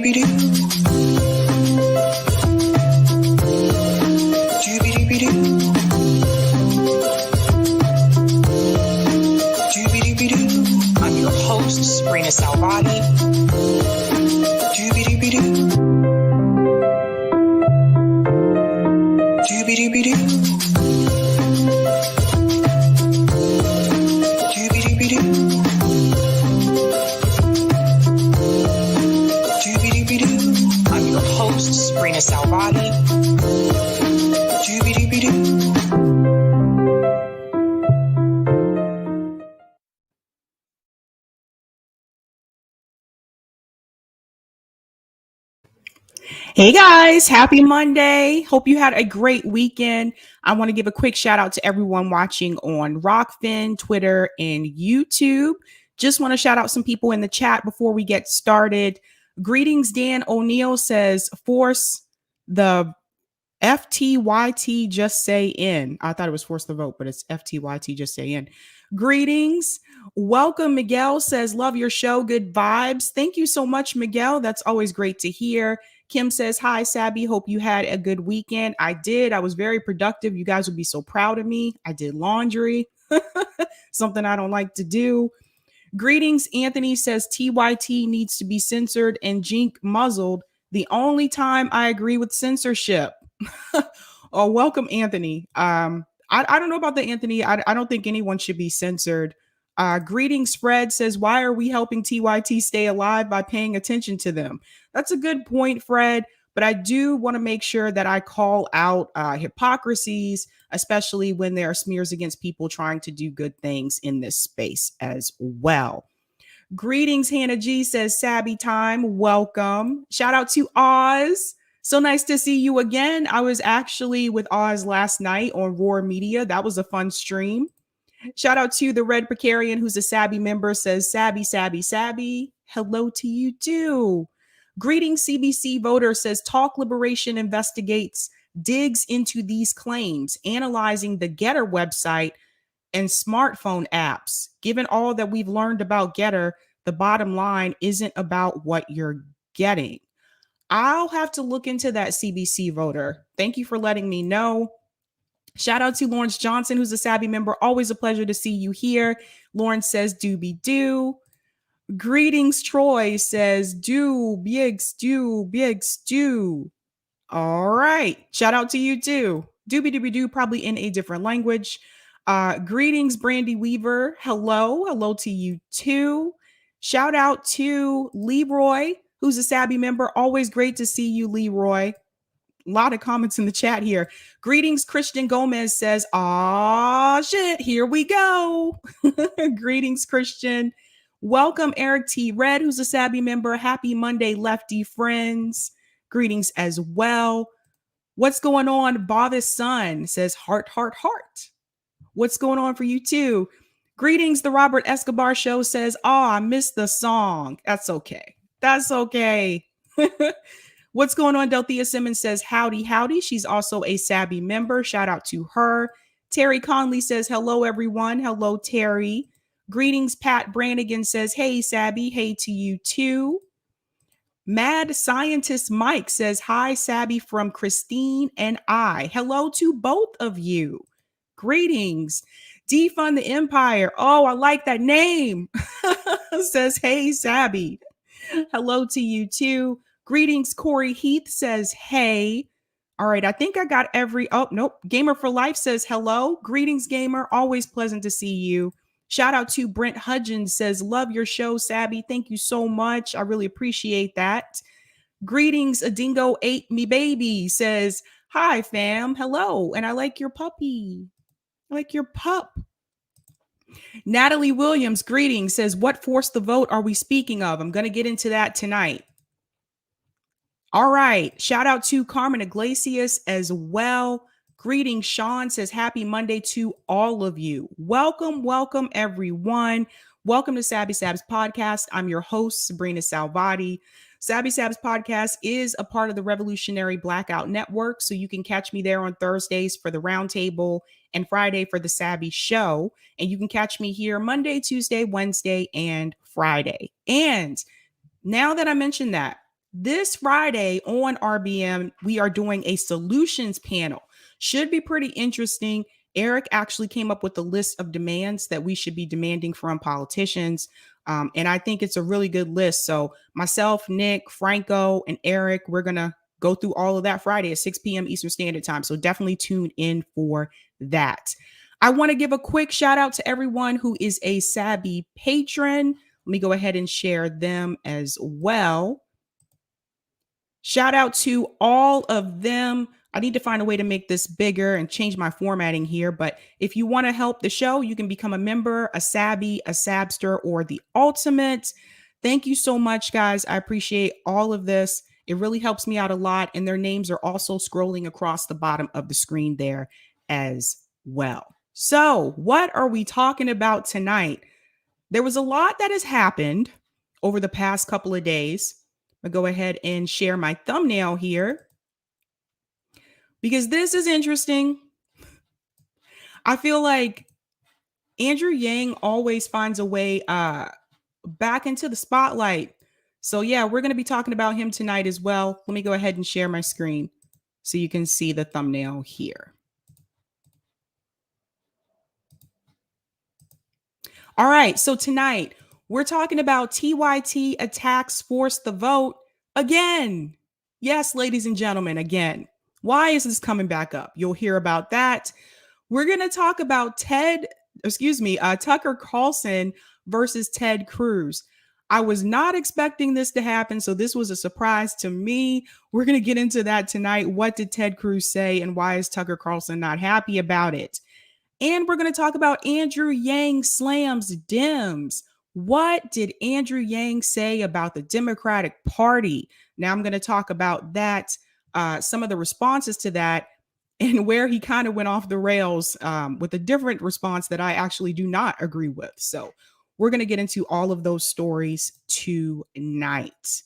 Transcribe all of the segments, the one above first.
I'm your host, Sabrina Salvati. I'm your host, Sabrina Salvati. Hey guys, happy Monday. Hope you had a great weekend. I want to give a quick shout out to everyone watching on Rockfin, Twitter, and YouTube. Just want to shout out some people in the chat before we get started. Greetings, Dan O'Neill says, force the FTYT just say in. I thought it was force the vote, but it's FTYT just say in. Greetings. Welcome, Miguel says, love your show. Good vibes. Thank you so much, Miguel. That's always great to hear. Kim says, hi, Sabby. Hope you had a good weekend. I did. I was very productive. You guys would be so proud of me. I did laundry, something I don't like to do. Greetings, Anthony says, TYT needs to be censored and Jink muzzled. The only time I agree with censorship. Oh, welcome, Anthony. I don't know about the Anthony. I don't think anyone should be censored. Greetings, Fred says, why are we helping TYT stay alive by paying attention to them? That's a good point, Fred. But I do want to make sure that I call out hypocrisies, especially when there are smears against people trying to do good things in this space as well. Greetings, Hannah G says, Sabby time. Welcome. Shout out to Oz. So nice to see you again. I was actually with Oz last night on Roar Media. That was a fun stream. Shout out to the Red Precarian, who's a Sabby member, says, Sabby, Sabby, Sabby. Hello to you too. Greetings, CBC voter, says, Talk Liberation investigates, digs into these claims, analyzing the Getter website and smartphone apps. Given all that we've learned about Getter, the bottom line isn't about what you're getting. I'll have to look into that, CBC voter. Thank you for letting me know. Shout out to Lawrence Johnson, who's a Sabby member. Always a pleasure to see you here. Lawrence says, doobie doo. Greetings, Troy says, big stew. All right. Shout out to you too. Doobie doobie doo, probably in a different language. Greetings, Brandy Weaver. Hello to you too. Shout out to Leroy, who's a Sabby member. Always great to see you, Leroy. A lot of comments in the chat here. Greetings, Christian Gomez says, aw, shit, here we go. Greetings, Christian. Welcome, Eric T. Red, who's a Sabby member. Happy Monday, lefty friends. Greetings as well. What's going on? Bothis Son says, heart, heart, heart. What's going on for you too? Greetings, the Robert Escobar Show says, oh, I missed the song. That's okay. That's okay. What's going on? Delthea Simmons says, howdy, howdy. She's also a Sabby member. Shout out to her. Terry Conley says, hello, everyone. Hello, Terry. Greetings, Pat Brannigan says, hey, Sabby. Hey to you too. Mad Scientist Mike says, hi, Sabby from Christine and I. Hello to both of you. Greetings. Defund the Empire. Oh, I like that name. Says, hey, Sabby. Hello to you too. Greetings, Corey Heath says, hey. All right, I think I got oh, nope. Gamer for Life says, hello. Greetings, Gamer. Always pleasant to see you. Shout out to Brent Hudgens says, love your show, Sabby. Thank you so much. I really appreciate that. Greetings, a dingo ate me baby says, hi, fam. Hello. And I like your puppy. I like your pup. Natalie Williams, greetings, says, what forced the vote are we speaking of? I'm going to get into that tonight. All right. Shout out to Carmen Iglesias as well. Greetings, Sean says, happy Monday to all of you. Welcome, welcome, everyone. Welcome to Sabby Sabs Podcast. I'm your host, Sabrina Salvati. Sabby Sabs Podcast is a part of the Revolutionary Blackout Network, so you can catch me there on Thursdays for the Roundtable and Friday for the Sabby Show. And you can catch me here Monday, Tuesday, Wednesday, and Friday. And now that I mentioned that, This Friday on RBM, we are doing a solutions panel. Should be pretty interesting. Eric actually came up with a list of demands that we should be demanding from politicians. And I think it's a really good list. So myself, Nick, Franco, and Eric, we're going to go through all of that Friday at 6 p.m. Eastern Standard Time. So definitely tune in for that. I want to give a quick shout out to everyone who is a Sabby patron. Let me go ahead and share them as well. Shout out to all of them. I need to find a way to make this bigger and change my formatting here. But if you want to help the show, you can become a member, a Sabby, a Sabster, or the Ultimate. Thank you so much, guys. I appreciate all of this. It really helps me out a lot. And their names are also scrolling across the bottom of the screen there as well. So what are we talking about tonight? There was a lot that has happened over the past couple of days. I'll go ahead and share my thumbnail here because this is interesting. I feel like Andrew Yang always finds a way back into the spotlight. So yeah, we're going to be talking about him tonight as well. Let me go ahead and share my screen so you can see the thumbnail here. All right, so tonight we're talking about TYT attacks force the vote again. Yes, ladies and gentlemen, again. Why is this coming back up? You'll hear about that. We're going to talk about Tucker Carlson versus Ted Cruz. I was not expecting this to happen, so this was a surprise to me. We're going to get into that tonight. What did Ted Cruz say, and why is Tucker Carlson not happy about it? And we're going to talk about Andrew Yang SLAMS DEMS. What did Andrew Yang say about the Democratic Party? Now I'm going to talk about that, some of the responses to that, and where he kind of went off the rails with a different response that I actually do not agree with. So we're going to get into all of those stories tonight.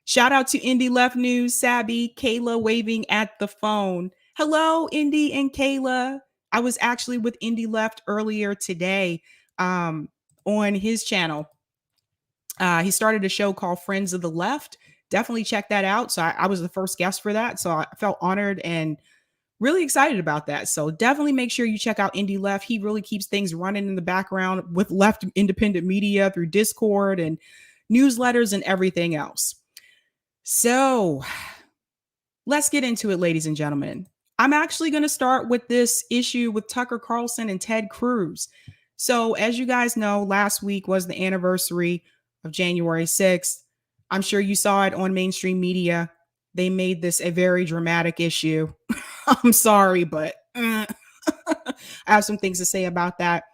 Shout out to Indie Left News, Sabby, Kayla waving at the phone. Hello, Indy and Kayla. I was actually with Indie Left earlier today on his channel. He started a show called Friends of the Left. Definitely check that out. So I was the first guest for that. So I felt honored and really excited about that. So definitely make sure you check out Indie Left. He really keeps things running in the background with left independent media through Discord and newsletters and everything else. So let's get into it, ladies and gentlemen. I'm actually going to start with this issue with Tucker Carlson and Ted Cruz. So as you guys know, last week was the anniversary of January 6th. I'm sure you saw it on mainstream media. They made this a very dramatic issue. I'm sorry, but I have some things to say about that.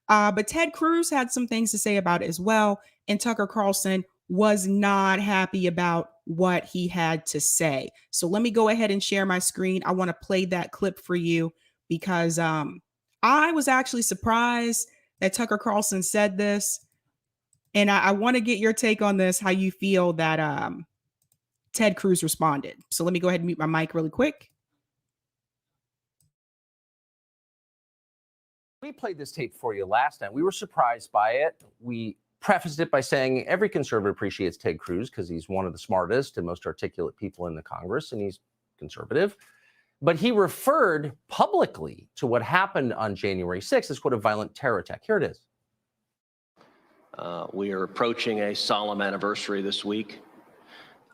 But Ted Cruz had some things to say about it as well. And Tucker Carlson was not happy about what he had to say. So let me go ahead and share my screen. I want to play that clip for you because I was actually surprised that Tucker Carlson said this. And I want to get your take on this, how you feel that Ted Cruz responded. So let me go ahead and mute my mic really quick. We played this tape for you last night. We were surprised by it. We prefaced it by saying every conservative appreciates Ted Cruz because he's one of the smartest and most articulate people in the Congress, and he's conservative. But he referred publicly to what happened on January 6th as, quote, a violent terror attack. Here it is. We are approaching a solemn anniversary this week,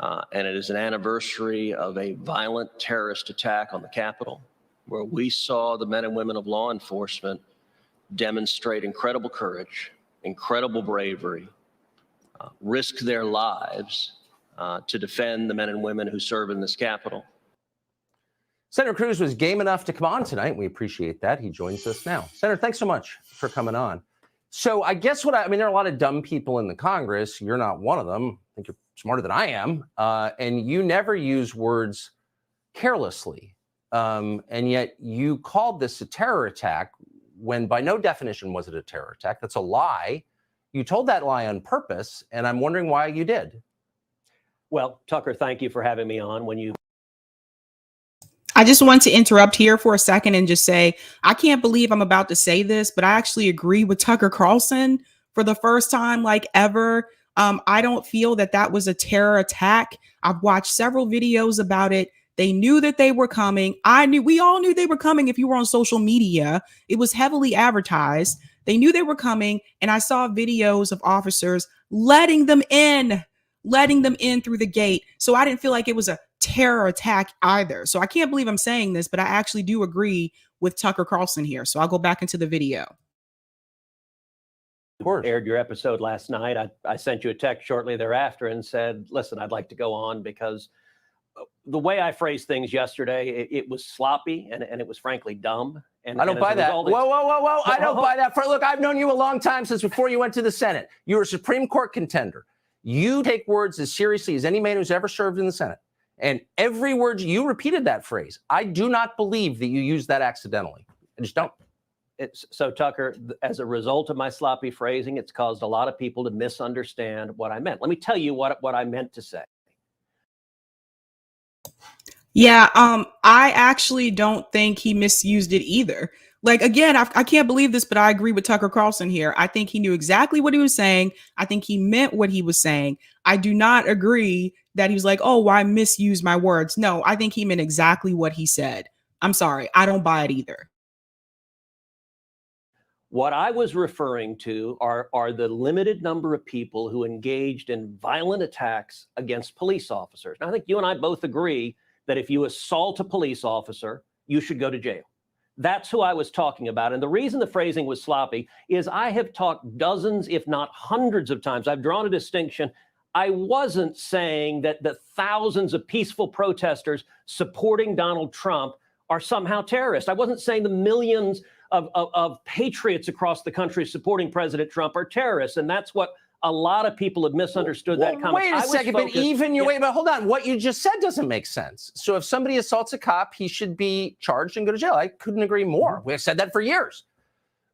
and it is an anniversary of a violent terrorist attack on the Capitol, where we saw the men and women of law enforcement demonstrate incredible courage, incredible bravery, risk their lives to defend the men and women who serve in this Capitol. Senator Cruz was game enough to come on tonight. We appreciate that. He joins us now. Senator, thanks so much for coming on. So I guess I mean, there are a lot of dumb people in the Congress. You're not one of them. I think you're smarter than I am. And you never use words carelessly. And yet you called this a terror attack when by no definition was it a terror attack. That's a lie. You told that lie on purpose, and I'm wondering why you did. Well, Tucker, thank you for having me on. I just want to interrupt here for a second and just say, I can't believe I'm about to say this, but I actually agree with Tucker Carlson for the first time, like ever. I don't feel that that was a terror attack. I've watched several videos about it. They knew that they were coming. We all knew they were coming. If you were on social media, it was heavily advertised. They knew they were coming. And I saw videos of officers letting them in through the gate. So I didn't feel like it was a terror attack either. So I can't believe I'm saying this, but I actually do agree with Tucker Carlson here. So I'll go back into the video. Of course. Aired your episode last night. I sent you a text shortly thereafter and said, listen, I'd like to go on because the way I phrased things yesterday, it was sloppy and it was frankly dumb. And I don't buy that. Whoa. I don't buy that. Look, I've known you a long time, since before you went to the Senate. You were a Supreme Court contender. You take words as seriously as any man who's ever served in the Senate. And every word, you repeated that phrase. I do not believe that you used that accidentally. I just don't. So, Tucker, as a result of my sloppy phrasing, it's caused a lot of people to misunderstand what I meant. Let me tell you what I meant to say. Yeah, I actually don't think he misused it either. Like, again, I can't believe this, but I agree with Tucker Carlson here. I think he knew exactly what he was saying. I think he meant what he was saying. I do not agree that he was like, oh, I misused my words. No, I think he meant exactly what he said. I'm sorry. I don't buy it either. What I was referring to are the limited number of people who engaged in violent attacks against police officers. Now, I think you and I both agree that if you assault a police officer, you should go to jail. That's who I was talking about. And the reason the phrasing was sloppy is I have talked dozens, if not hundreds of times. I've drawn a distinction. I wasn't saying that the thousands of peaceful protesters supporting Donald Trump are somehow terrorists. I wasn't saying the millions of patriots across the country supporting President Trump are terrorists. And that's what a lot of people have misunderstood that comment. Wait a second, but hold on. What you just said doesn't make sense. So if somebody assaults a cop, he should be charged and go to jail. I couldn't agree more. We've said that for years.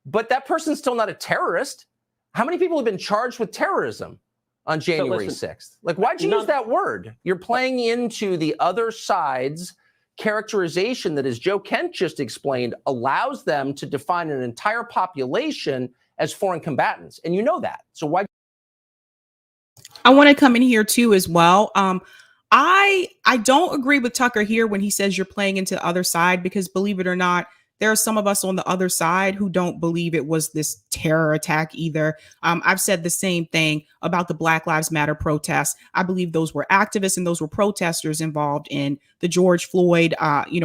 But that person's still not a terrorist. How many people have been charged with terrorism on January 6th? Like, why'd you use that word? You're playing into the other side's characterization that, as Joe Kent just explained, allows them to define an entire population as foreign combatants. And you know that. So why? I want to come in here too as well. I don't agree with Tucker here when he says you're playing into the other side, because believe it or not, there are some of us on the other side who don't believe it was this terror attack either. I've said the same thing about the Black Lives Matter protests. I believe those were activists and those were protesters involved in the George Floyd,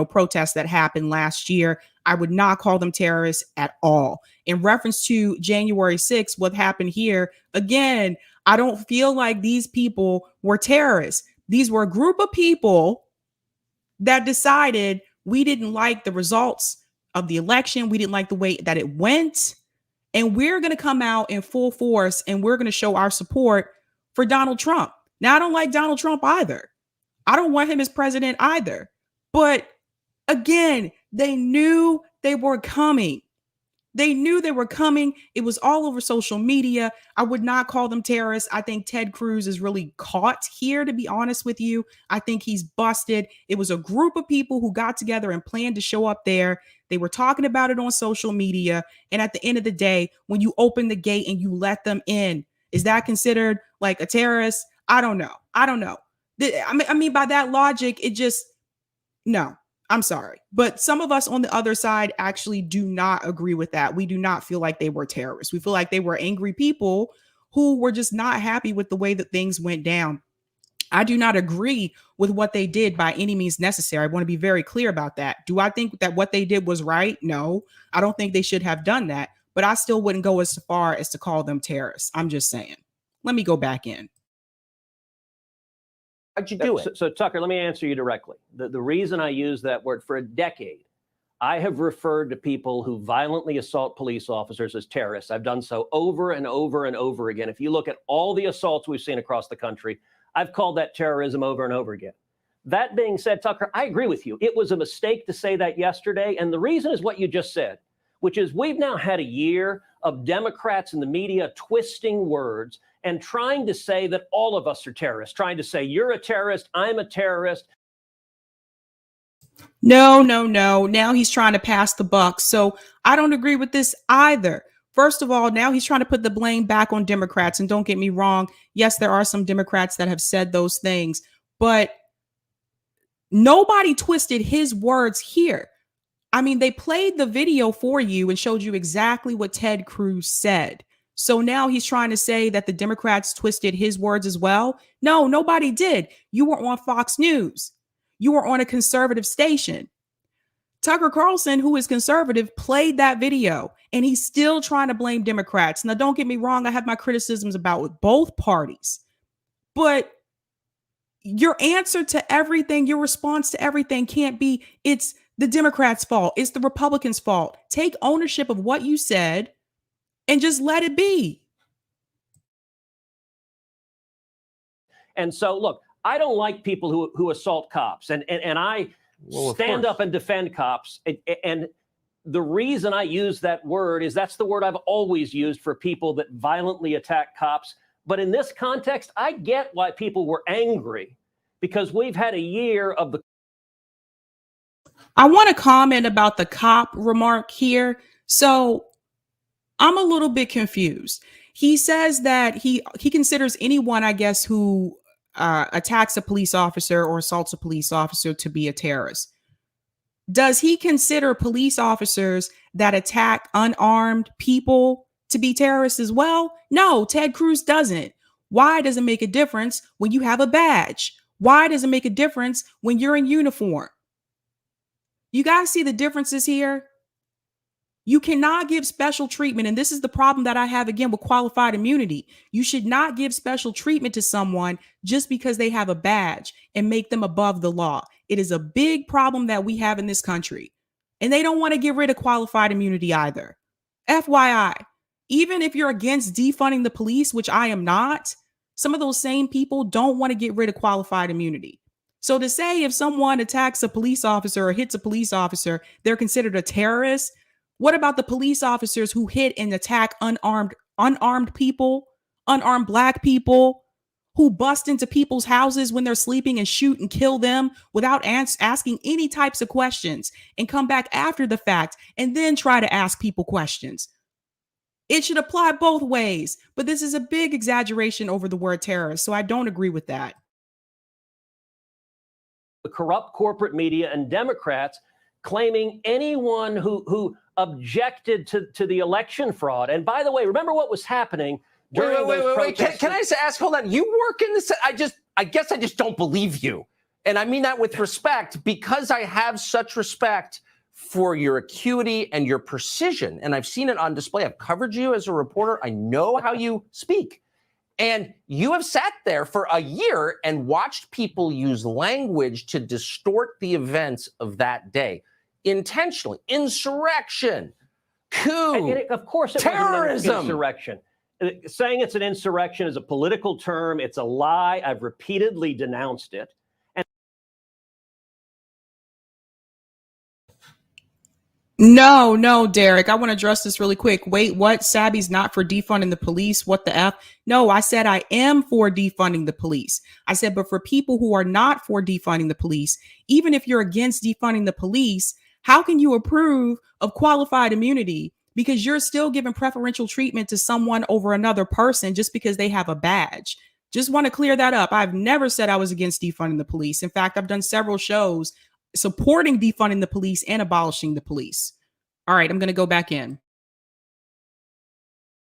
protests that happened last year. I would not call them terrorists at all. In reference to January 6th, what happened here, again, I don't feel like these people were terrorists. These were a group of people that decided we didn't like the results of the election. We didn't like the way that it went. And we're going to come out in full force and we're going to show our support for Donald Trump. Now, I don't like Donald Trump either. I don't want him as president either. But again, they knew they were coming. They knew they were coming. It was all over social media. I would not call them terrorists. I think Ted Cruz is really caught here, to be honest with you. I think he's busted. It was a group of people who got together and planned to show up there. They were talking about it on social media. And at the end of the day, when you open the gate and you let them in, is that considered like a terrorist? I don't know. I mean, by that logic, no. I'm sorry. But some of us on the other side actually do not agree with that. We do not feel like they were terrorists. We feel like they were angry people who were just not happy with the way that things went down. I do not agree with what they did by any means necessary. I want to be very clear about that. Do I think that what they did was right? No, I don't think they should have done that. But I still wouldn't go as far as to call them terrorists. I'm just saying. Let me go back in. How'd you do it? So, Tucker, let me answer you directly. The reason I use that word, for a decade, I have referred to people who violently assault police officers as terrorists. I've done so over and over and over again. If you look at all the assaults we've seen across the country, I've called that terrorism over and over again. That being said, Tucker, I agree with you. It was a mistake to say that yesterday. And the reason is what you just said, which is we've now had a year of Democrats in the media twisting words and trying to say that all of us are terrorists, trying to say you're a terrorist, I'm a terrorist. No. Now he's trying to pass the buck. So I don't agree with this either. First of all, now he's trying to put the blame back on Democrats. And don't get me wrong. Yes, there are some Democrats that have said those things, but nobody twisted his words here. I mean, they played the video for you and showed you exactly what Ted Cruz said. So now he's trying to say that the Democrats twisted his words as well. No, nobody did. You were on Fox News. You were on a conservative station. Tucker Carlson, who is conservative, played that video, and he's still trying to blame Democrats. Now, don't get me wrong. I have my criticisms about with both parties, but your answer to everything, your response to everything can't be, it's the Democrats' fault. It's the Republicans' fault. Take ownership of what you said and just let it be. And so, look, I don't like people who assault cops, and I stand up and defend cops. And the reason I use that word is that's the word I've always used for people that violently attack cops. But in this context, I get why people were angry, because we've had a year of the. I want to comment about the cop remark here. So I'm a little bit confused. He says that he considers anyone, I guess, who attacks a police officer or assaults a police officer to be a terrorist. Does he consider police officers that attack unarmed people to be terrorists as well? No, Ted Cruz doesn't. Why does it make a difference when you have a badge? Why does it make a difference when you're in uniform? You guys see the differences here? You cannot give special treatment. And this is the problem that I have again with qualified immunity. You should not give special treatment to someone just because they have a badge and make them above the law. It is a big problem that we have in this country. And they don't want to get rid of qualified immunity either. FYI, even if you're against defunding the police, which I am not, some of those same people don't want to get rid of qualified immunity. So to say if someone attacks a police officer or hits a police officer, they're considered a terrorist. What about the police officers who hit and attack unarmed people, unarmed Black people, who bust into people's houses when they're sleeping and shoot and kill them without asking any types of questions and come back after the fact and then try to ask people questions? It should apply both ways, but this is a big exaggeration over the word terrorist, so I don't agree with that. The corrupt corporate media and Democrats claiming anyone who objected to the election fraud. And by the way, remember what was happening during those protests? Can I just ask, hold on, you work in this, I guess I just don't believe you. And I mean that with respect, because I have such respect for your acuity and your precision. And I've seen it on display. I've covered you as a reporter. I know how you speak. And you have sat there for a year and watched people use language to distort the events of that day. Intentionally. Insurrection. Coup. Of course it terrorism. Wasn't an insurrection. Saying it's an insurrection is a political term. It's a lie. I've repeatedly denounced it. No, Derek, I want to address this really quick. Wait, what? Sabby's not for defunding the police? What the F? No, I said I am for defunding the police. I said, but for people who are not for defunding the police, even if you're against defunding the police, how can you approve of qualified immunity? Because you're still giving preferential treatment to someone over another person just because they have a badge. Just want to clear that up. I've never said I was against defunding the police. In fact, I've done several shows supporting defunding the police and abolishing the police. All right, I'm going to go back in.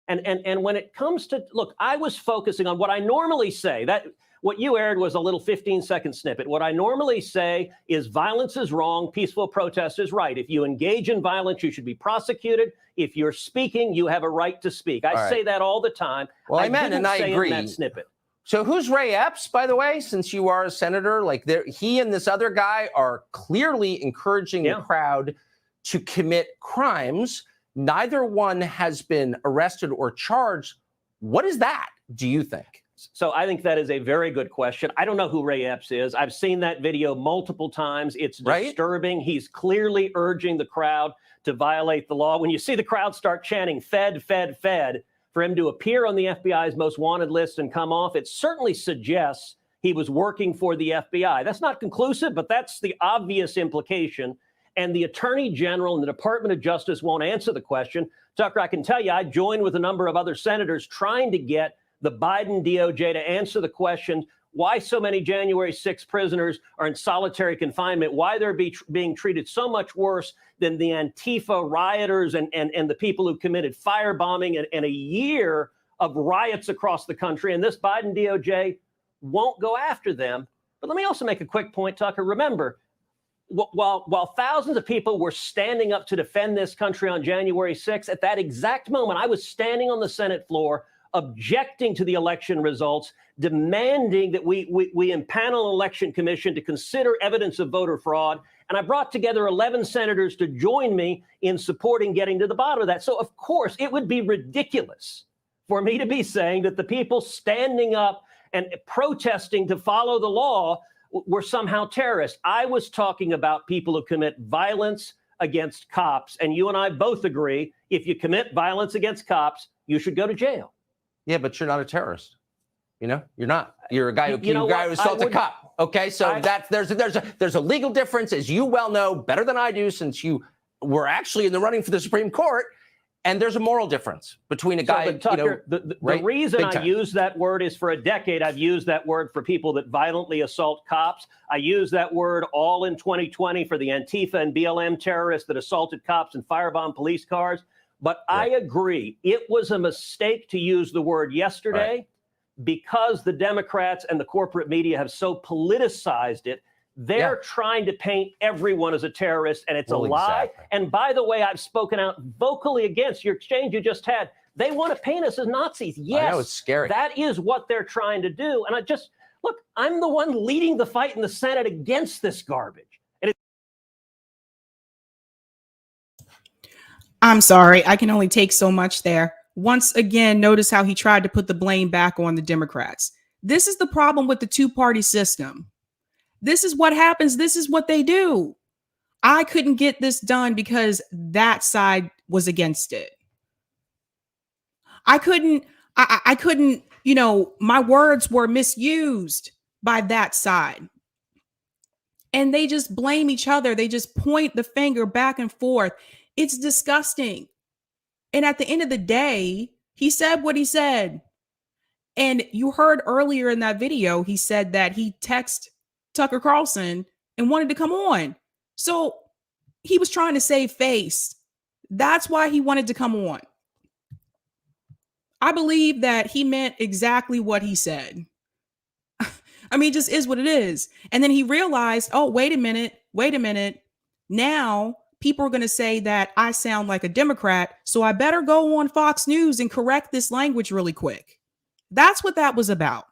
And when it comes to, look, I was focusing on what I normally say. That what you aired was a little 15-second snippet. What I normally say is violence is wrong, peaceful protest is right. If you engage in violence, you should be prosecuted. If you're speaking, you have a right to speak. I say that all the time. Well, I meant, and I agree. In that snippet. So who's Ray Epps, by the way, since you are a senator? Like he and this other guy are clearly encouraging the crowd to commit crimes. Neither one has been arrested or charged. What is that, do you think? So I think that is a very good question. I don't know who Ray Epps is. I've seen that video multiple times. It's disturbing. He's clearly urging the crowd to violate the law. When you see the crowd start chanting, Fed, Fed, Fed, for him to appear on the FBI's most wanted list and come off, it certainly suggests he was working for the FBI. That's not conclusive, but that's the obvious implication. and the Attorney General and the Department of Justice won't answer the question. Tucker, I can tell you, I joined with a number of other senators trying to get the Biden DOJ to answer the question why so many January 6 prisoners are in solitary confinement, why they're being treated so much worse than the Antifa rioters and the people who committed firebombing and a year of riots across the country. And this Biden DOJ won't go after them. But let me also make a quick point, Tucker. Remember, while thousands of people were standing up to defend this country on January 6th, at that exact moment, I was standing on the Senate floor objecting to the election results, demanding that we impanel an election commission to consider evidence of voter fraud. And I brought together 11 senators to join me in supporting getting to the bottom of that. So, of course, it would be ridiculous for me to be saying that the people standing up and protesting to follow the law were somehow terrorists. I was talking about people who commit violence against cops. And you and I both agree, if you commit violence against cops, you should go to jail. Yeah, but you're not a terrorist. You know, you're not. You're a guy who assaulted a cop. Okay, so there's a legal difference, as you well know better than I do, since you were actually in the running for the Supreme Court. And there's a moral difference between a guy. But Tucker, the reason I use that word is for a decade I've used that word for people that violently assault cops. I use that word all in 2020 for the Antifa and BLM terrorists that assaulted cops and firebombed police cars. But I agree, it was a mistake to use the word yesterday because the Democrats and the corporate media have so politicized it. They're trying to paint everyone as a terrorist, and it's a lie. Exactly. And by the way, I've spoken out vocally against your exchange you just had. They want to paint us as Nazis. Yes, I know, it's scary. That is what they're trying to do. And look, I'm the one leading the fight in the Senate against this garbage. I'm sorry, I can only take so much there. Once again, notice how he tried to put the blame back on the Democrats. This is the problem with the two-party system. This is what happens. This is what they do. I couldn't get this done because that side was against it. I couldn't, my words were misused by that side. And they just blame each other. They just point the finger back and forth. It's disgusting. And at the end of the day, he said what he said. And you heard earlier in that video, he said that he texted Tucker Carlson and wanted to come on. So he was trying to save face. That's why he wanted to come on. I believe that he meant exactly what he said. I mean, it just is what it is. And then he realized, oh, wait a minute. Now people are going to say that I sound like a Democrat, so I better go on Fox News and correct this language really quick. That's what that was about.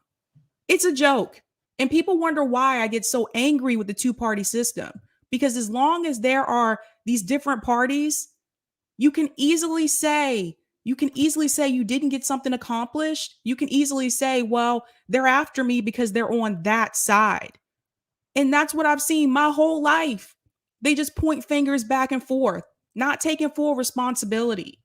It's a joke. And people wonder why I get so angry with the two-party system. Because as long as there are these different parties, you can easily say you didn't get something accomplished. You can easily say, well, they're after me because they're on that side. And that's what I've seen my whole life. They just point fingers back and forth, not taking full responsibility.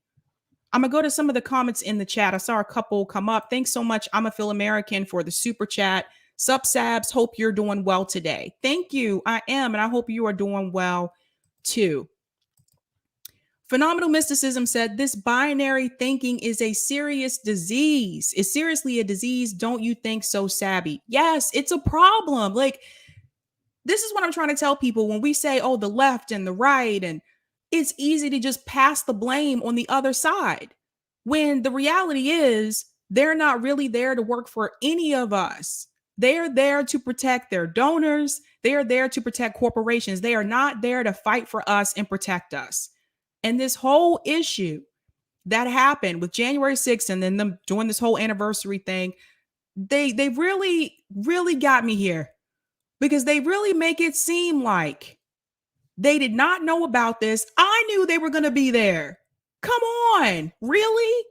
I'm going to go to some of the comments in the chat. I saw a couple come up. Thanks so much, I'm a Phil American, for the super chat. Sup, Sabs, hope you're doing well today. Thank you. I am, and I hope you are doing well too. Phenomenal Mysticism said, this binary thinking is a serious disease. It's seriously a disease. Don't you think so, Sabby? Yes, it's a problem. Like, this is what I'm trying to tell people when we say, oh, the left and the right, and it's easy to just pass the blame on the other side. When the reality is they're not really there to work for any of us. They're there to protect their donors. They are there to protect corporations. They are not there to fight for us and protect us. And this whole issue that happened with January 6th and then them doing this whole anniversary thing, they really, really got me here because they really make it seem like they did not know about this. I knew they were going to be there. Come on. Really?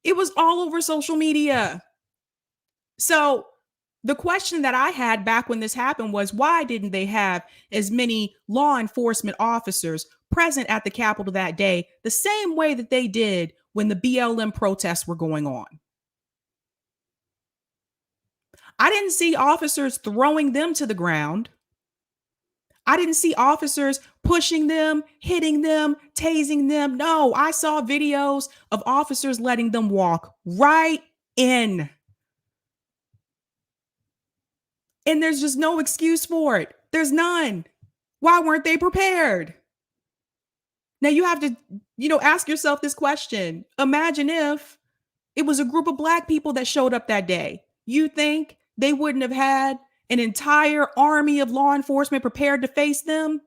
It was all over social media. So the question that I had back when this happened was, why didn't they have as many law enforcement officers present at the Capitol that day, the same way that they did when the BLM protests were going on? I didn't see officers throwing them to the ground. I didn't see officers pushing them, hitting them, tasing them. No, I saw videos of officers letting them walk right in. And there's just no excuse for it. There's none. Why weren't they prepared? Now you have to, ask yourself this question. Imagine if it was a group of Black people that showed up that day. You think they wouldn't have had an entire army of law enforcement prepared to face them?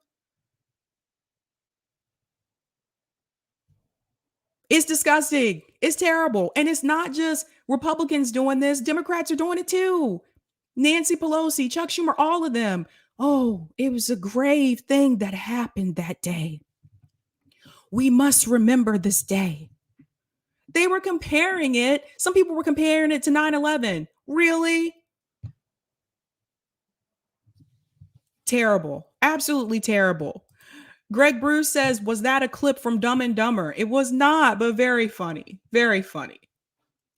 It's disgusting. It's terrible. And it's not just Republicans doing this. Democrats are doing it too. Nancy Pelosi, Chuck Schumer, all of them. Oh, it was a grave thing that happened that day. We must remember this day. They were comparing it. Some people were comparing it to 9/11. Really? Terrible. Absolutely terrible. Greg Bruce says, was that a clip from Dumb and Dumber? It was not, but very funny. Very funny.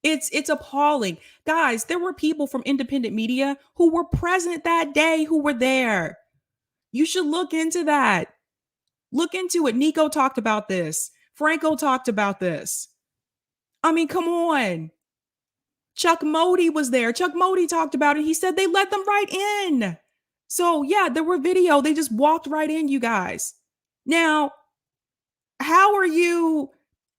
It's appalling. Guys, there were people from independent media who were present that day who were there. You should look into that. Look into it. Nico talked about this. Franco talked about this. I mean, come on. Chuck Modi was there. Chuck Modi talked about it. He said they let them right in. So yeah, there were video. They just walked right in, you guys. Now, how are you?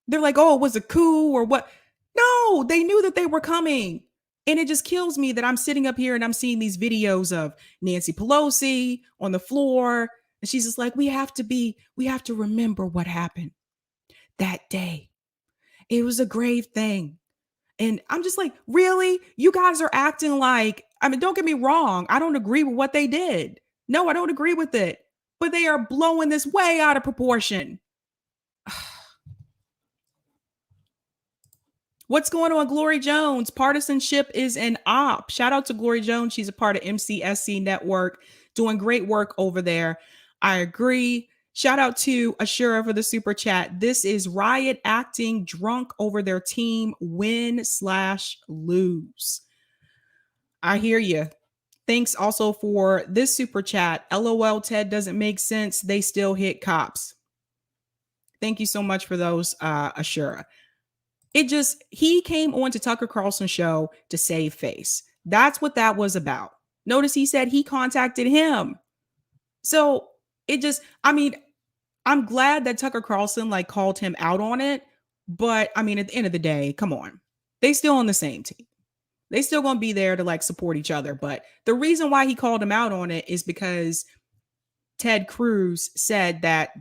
They're like, oh, it was a coup or what? No, they knew that they were coming. And it just kills me that I'm sitting up here and I'm seeing these videos of Nancy Pelosi on the floor. And she's just like, we have to remember what happened that day. It was a grave thing. And I'm just like, really? You guys are acting like, don't get me wrong. I don't agree with what they did. No, I don't agree with it. But they are blowing this way out of proportion. What's going on, Glory Jones? Partisanship is an op. Shout out to Glory Jones. She's a part of MCSC Network, doing great work over there. I agree. Shout out to Ashura for the super chat. This is Riot acting drunk over their team win/lose. I hear you. Thanks also for this super chat. LOL, Ted doesn't make sense. They still hit cops. Thank you so much for those, Ashura. He came on to Tucker Carlson show to save face. That's what that was about. Notice he said he contacted him. So I'm glad that Tucker Carlson called him out on it. But at the end of the day, come on. They still on the same team. They still going to be there to support each other. But the reason why he called him out on it is because Ted Cruz said that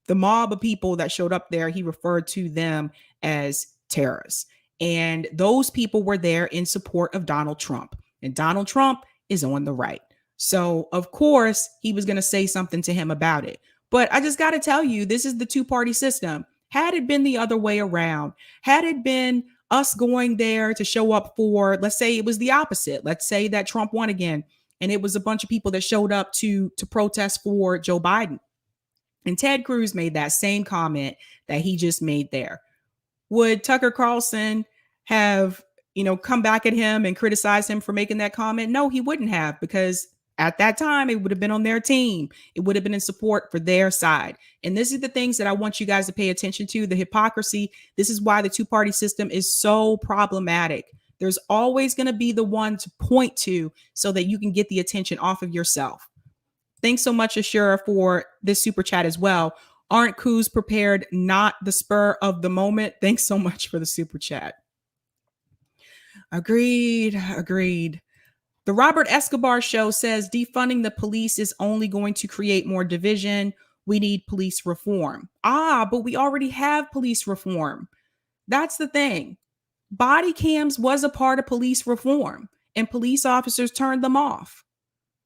the mob of people that showed up there, he referred to them as terrorists. And those people were there in support of Donald Trump. And Donald Trump is on the right. So, of course, he was going to say something to him about it. But I just got to tell you, this is the two-party system. Had it been the other way around, had it been us going there to show up for, let's say it was the opposite. Let's say that Trump won again, and it was a bunch of people that showed up to protest for Joe Biden. And Ted Cruz made that same comment that he just made there. Would Tucker Carlson have, come back at him and criticize him for making that comment? No, he wouldn't have, because at that time, it would have been on their team. It would have been in support for their side. And this is the things that I want you guys to pay attention to, the hypocrisy. This is why the two-party system is so problematic. There's always going to be the one to point to so that you can get the attention off of yourself. Thanks so much, Ashura, for this super chat as well. Aren't coups prepared, not the spur of the moment? Thanks so much for the super chat. Agreed. The Robert Escobar show says defunding the police is only going to create more division. We need police reform. But we already have police reform. That's the thing. Body cams was a part of police reform, and police officers turned them off.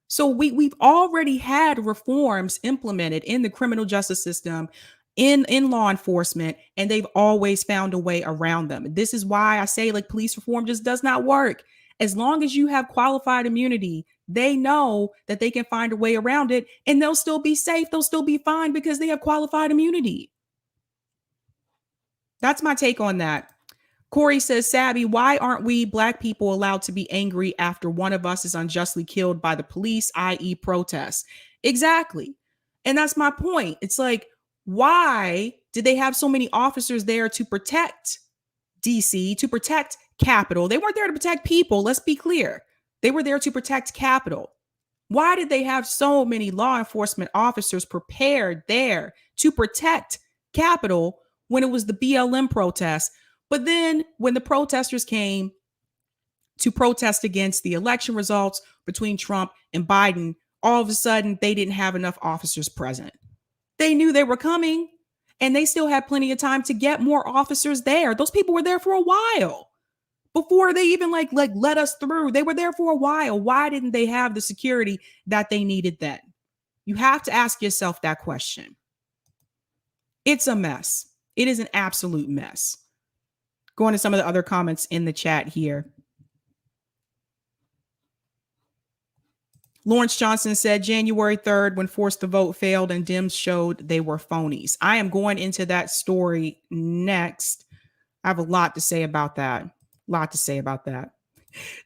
So we've already had reforms implemented in the criminal justice system, in law enforcement, and they've always found a way around them. This is why I say police reform just does not work. As long as you have qualified immunity, they know that they can find a way around it, and they'll still be safe. They'll still be fine because they have qualified immunity. That's my take on that. Corey says, Sabby, why aren't we Black people allowed to be angry after one of us is unjustly killed by the police, i.e. protests? Exactly. And that's my point. It's like, why did they have so many officers there to protect DC, to protect Capitol? They weren't there to protect people. Let's be clear. They were there to protect Capitol. Why did they have so many law enforcement officers prepared there to protect Capitol when it was the BLM protest? But then when the protesters came to protest against the election results between Trump and Biden, all of a sudden they didn't have enough officers present. They knew they were coming, and they still had plenty of time to get more officers there. Those people were there for a while before they even like let us through. They were there for a while. Why didn't they have the security that they needed then? You have to ask yourself that question. It's a mess. It is an absolute mess. Going to some of the other comments in the chat here. Lawrence Johnson said January 3rd, when Forced to Vote failed and DEMS showed they were phonies. I am going into that story next. I have a lot to say about that.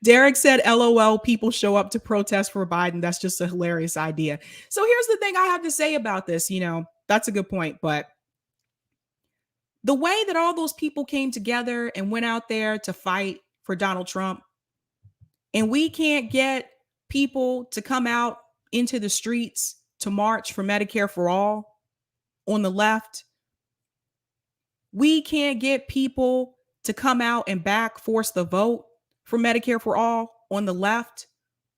Derek said, LOL, people show up to protest for Biden. That's just a hilarious idea. So here's the thing I have to say about this. You know, that's a good point. But the way that all those people came together and went out there to fight for Donald Trump, and we can't get people to come out into the streets to march for Medicare for all on the left. We can't get people to come out and back Force the Vote for Medicare for all on the left.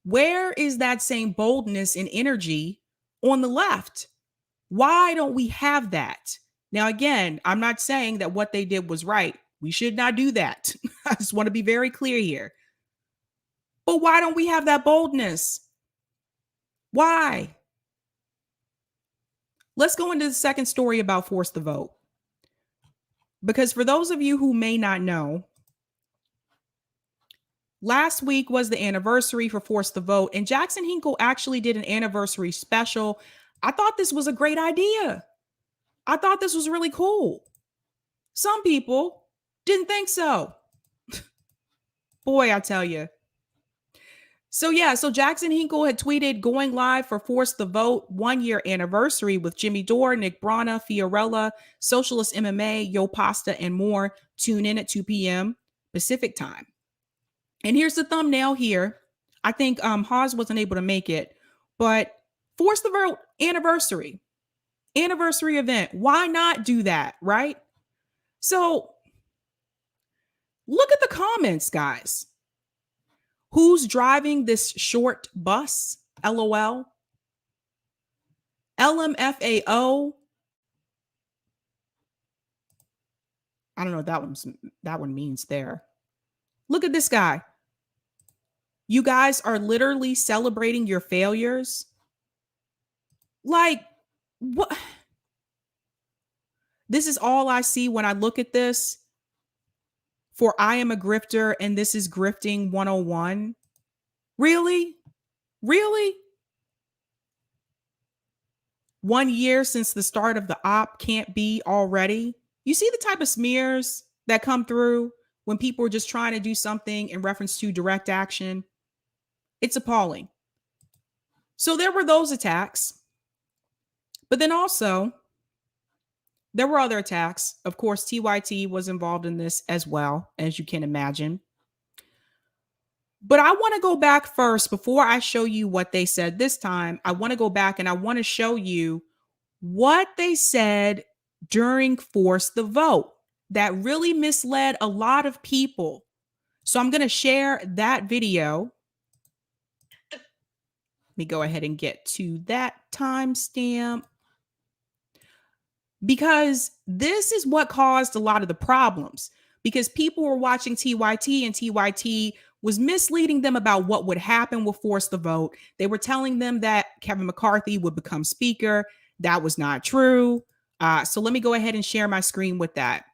Where is that same boldness and energy on the left? Why don't we have that? Now, again, I'm not saying that what they did was right. We should not do that. I just want to be very clear here. But why don't we have that boldness? Why? Let's go into the second story about Force the Vote. Because for those of you who may not know, last week was the anniversary for Force the Vote, and Jackson Hinkle actually did an anniversary special. I thought this was a great idea. I thought this was really cool. Some people didn't think so. Boy, I tell you. So Jackson Hinkle had tweeted going live for Force the Vote 1 year anniversary with Jimmy Dore, Nick Brana, Fiorella, Socialist MMA, Yo Pasta, and more. Tune in at 2 p.m. Pacific time. And here's the thumbnail here. I think Haas wasn't able to make it, but Force the Vote anniversary event. Why not do that, right? So look at the comments, guys. Who's driving this short bus? LOL. LMFAO. I don't know what that one means there. Look at this guy. You guys are literally celebrating your failures. Like, what? This is all I see when I look at this. For I am a grifter and this is grifting 101. Really? Really? 1 year since the start of the op can't be already. You see the type of smears that come through when people are just trying to do something in reference to direct action. It's appalling. So there were those attacks. But then also, there were other attacks. Of course, TYT was involved in this as well, as you can imagine. But I want to go back first before I show you what they said this time. I want to go back and I want to show you what they said during Force the Vote that really misled a lot of people. So I'm going to share that video. Let me go ahead and get to that timestamp. Because this is what caused a lot of the problems. Because people were watching TYT and TYT was misleading them about what would happen with Force the Vote. They were telling them that Kevin McCarthy would become speaker. That was not true. So let me go ahead and share my screen with that.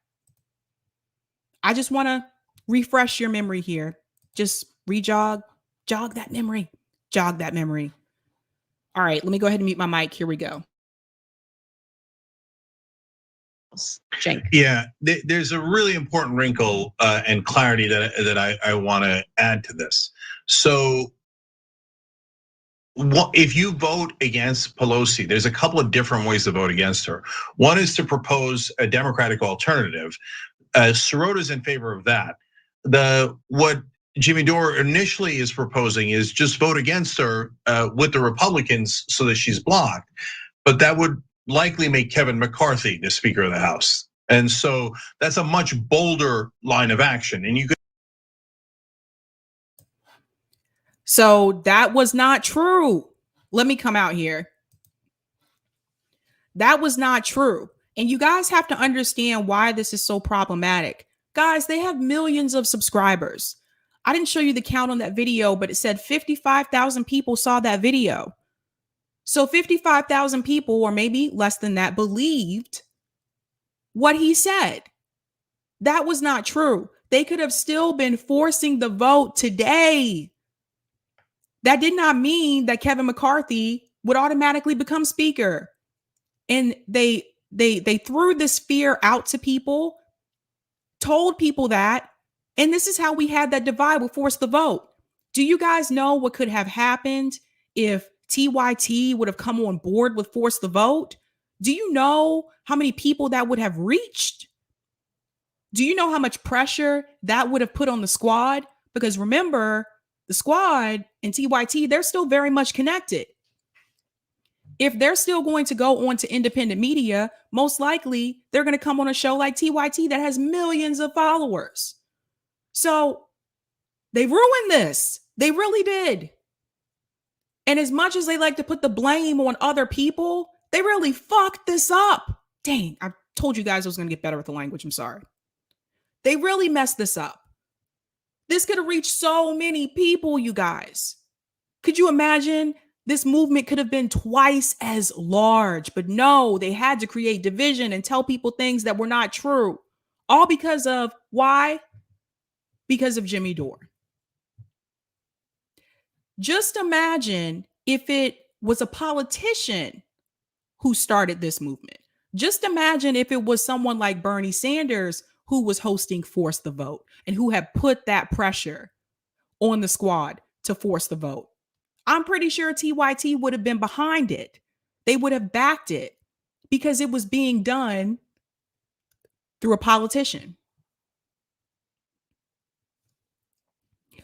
I just want to refresh your memory here. Just jog that memory. Jog that memory. All right, let me go ahead and mute my mic. Here we go. Jake. Yeah, there's a really important wrinkle and clarity that I want to add to this. So if you vote against Pelosi, there's a couple of different ways to vote against her. One is to propose a Democratic alternative. Sorota's in favor of that. What Jimmy Dore initially is proposing is just vote against her with the Republicans so that she's blocked. But that would likely make Kevin McCarthy the Speaker of the House. And so that's a much bolder line of action. And you could. So that was not true. Let me come out here. That was not true. And you guys have to understand why this is so problematic. Guys, they have millions of subscribers. I didn't show you the count on that video, but it said 55,000 people saw that video. So 55,000 people, or maybe less than that, believed what he said. That was not true. They could have still been forcing the vote today. That did not mean that Kevin McCarthy would automatically become speaker. And they threw this fear out to people, told people that, and this is how we had that divide with force the vote. Do you guys know what could have happened if TYT would have come on board with force the vote? Do you know how many people that would have reached? Do you know how much pressure that would have put on the squad? Because remember, the squad and TYT, they're still very much connected. If they're still going to go on to independent media, most likely they're going to come on a show like TYT that has millions of followers. So they ruined this. They really did. And as much as they like to put the blame on other people, they really fucked this up. Dang, I told you guys I was going to get better with the language. I'm sorry. They really messed this up. This could have reached so many people, you guys. Could you imagine? This movement could have been twice as large, but no, they had to create division and tell people things that were not true. All because of why? Because of Jimmy Dore. Just imagine if it was a politician who started this movement. Just imagine if it was someone like Bernie Sanders who was hosting Force the Vote and who had put that pressure on the squad to force the vote. I'm pretty sure TYT would have been behind it. They would have backed it because it was being done through a politician.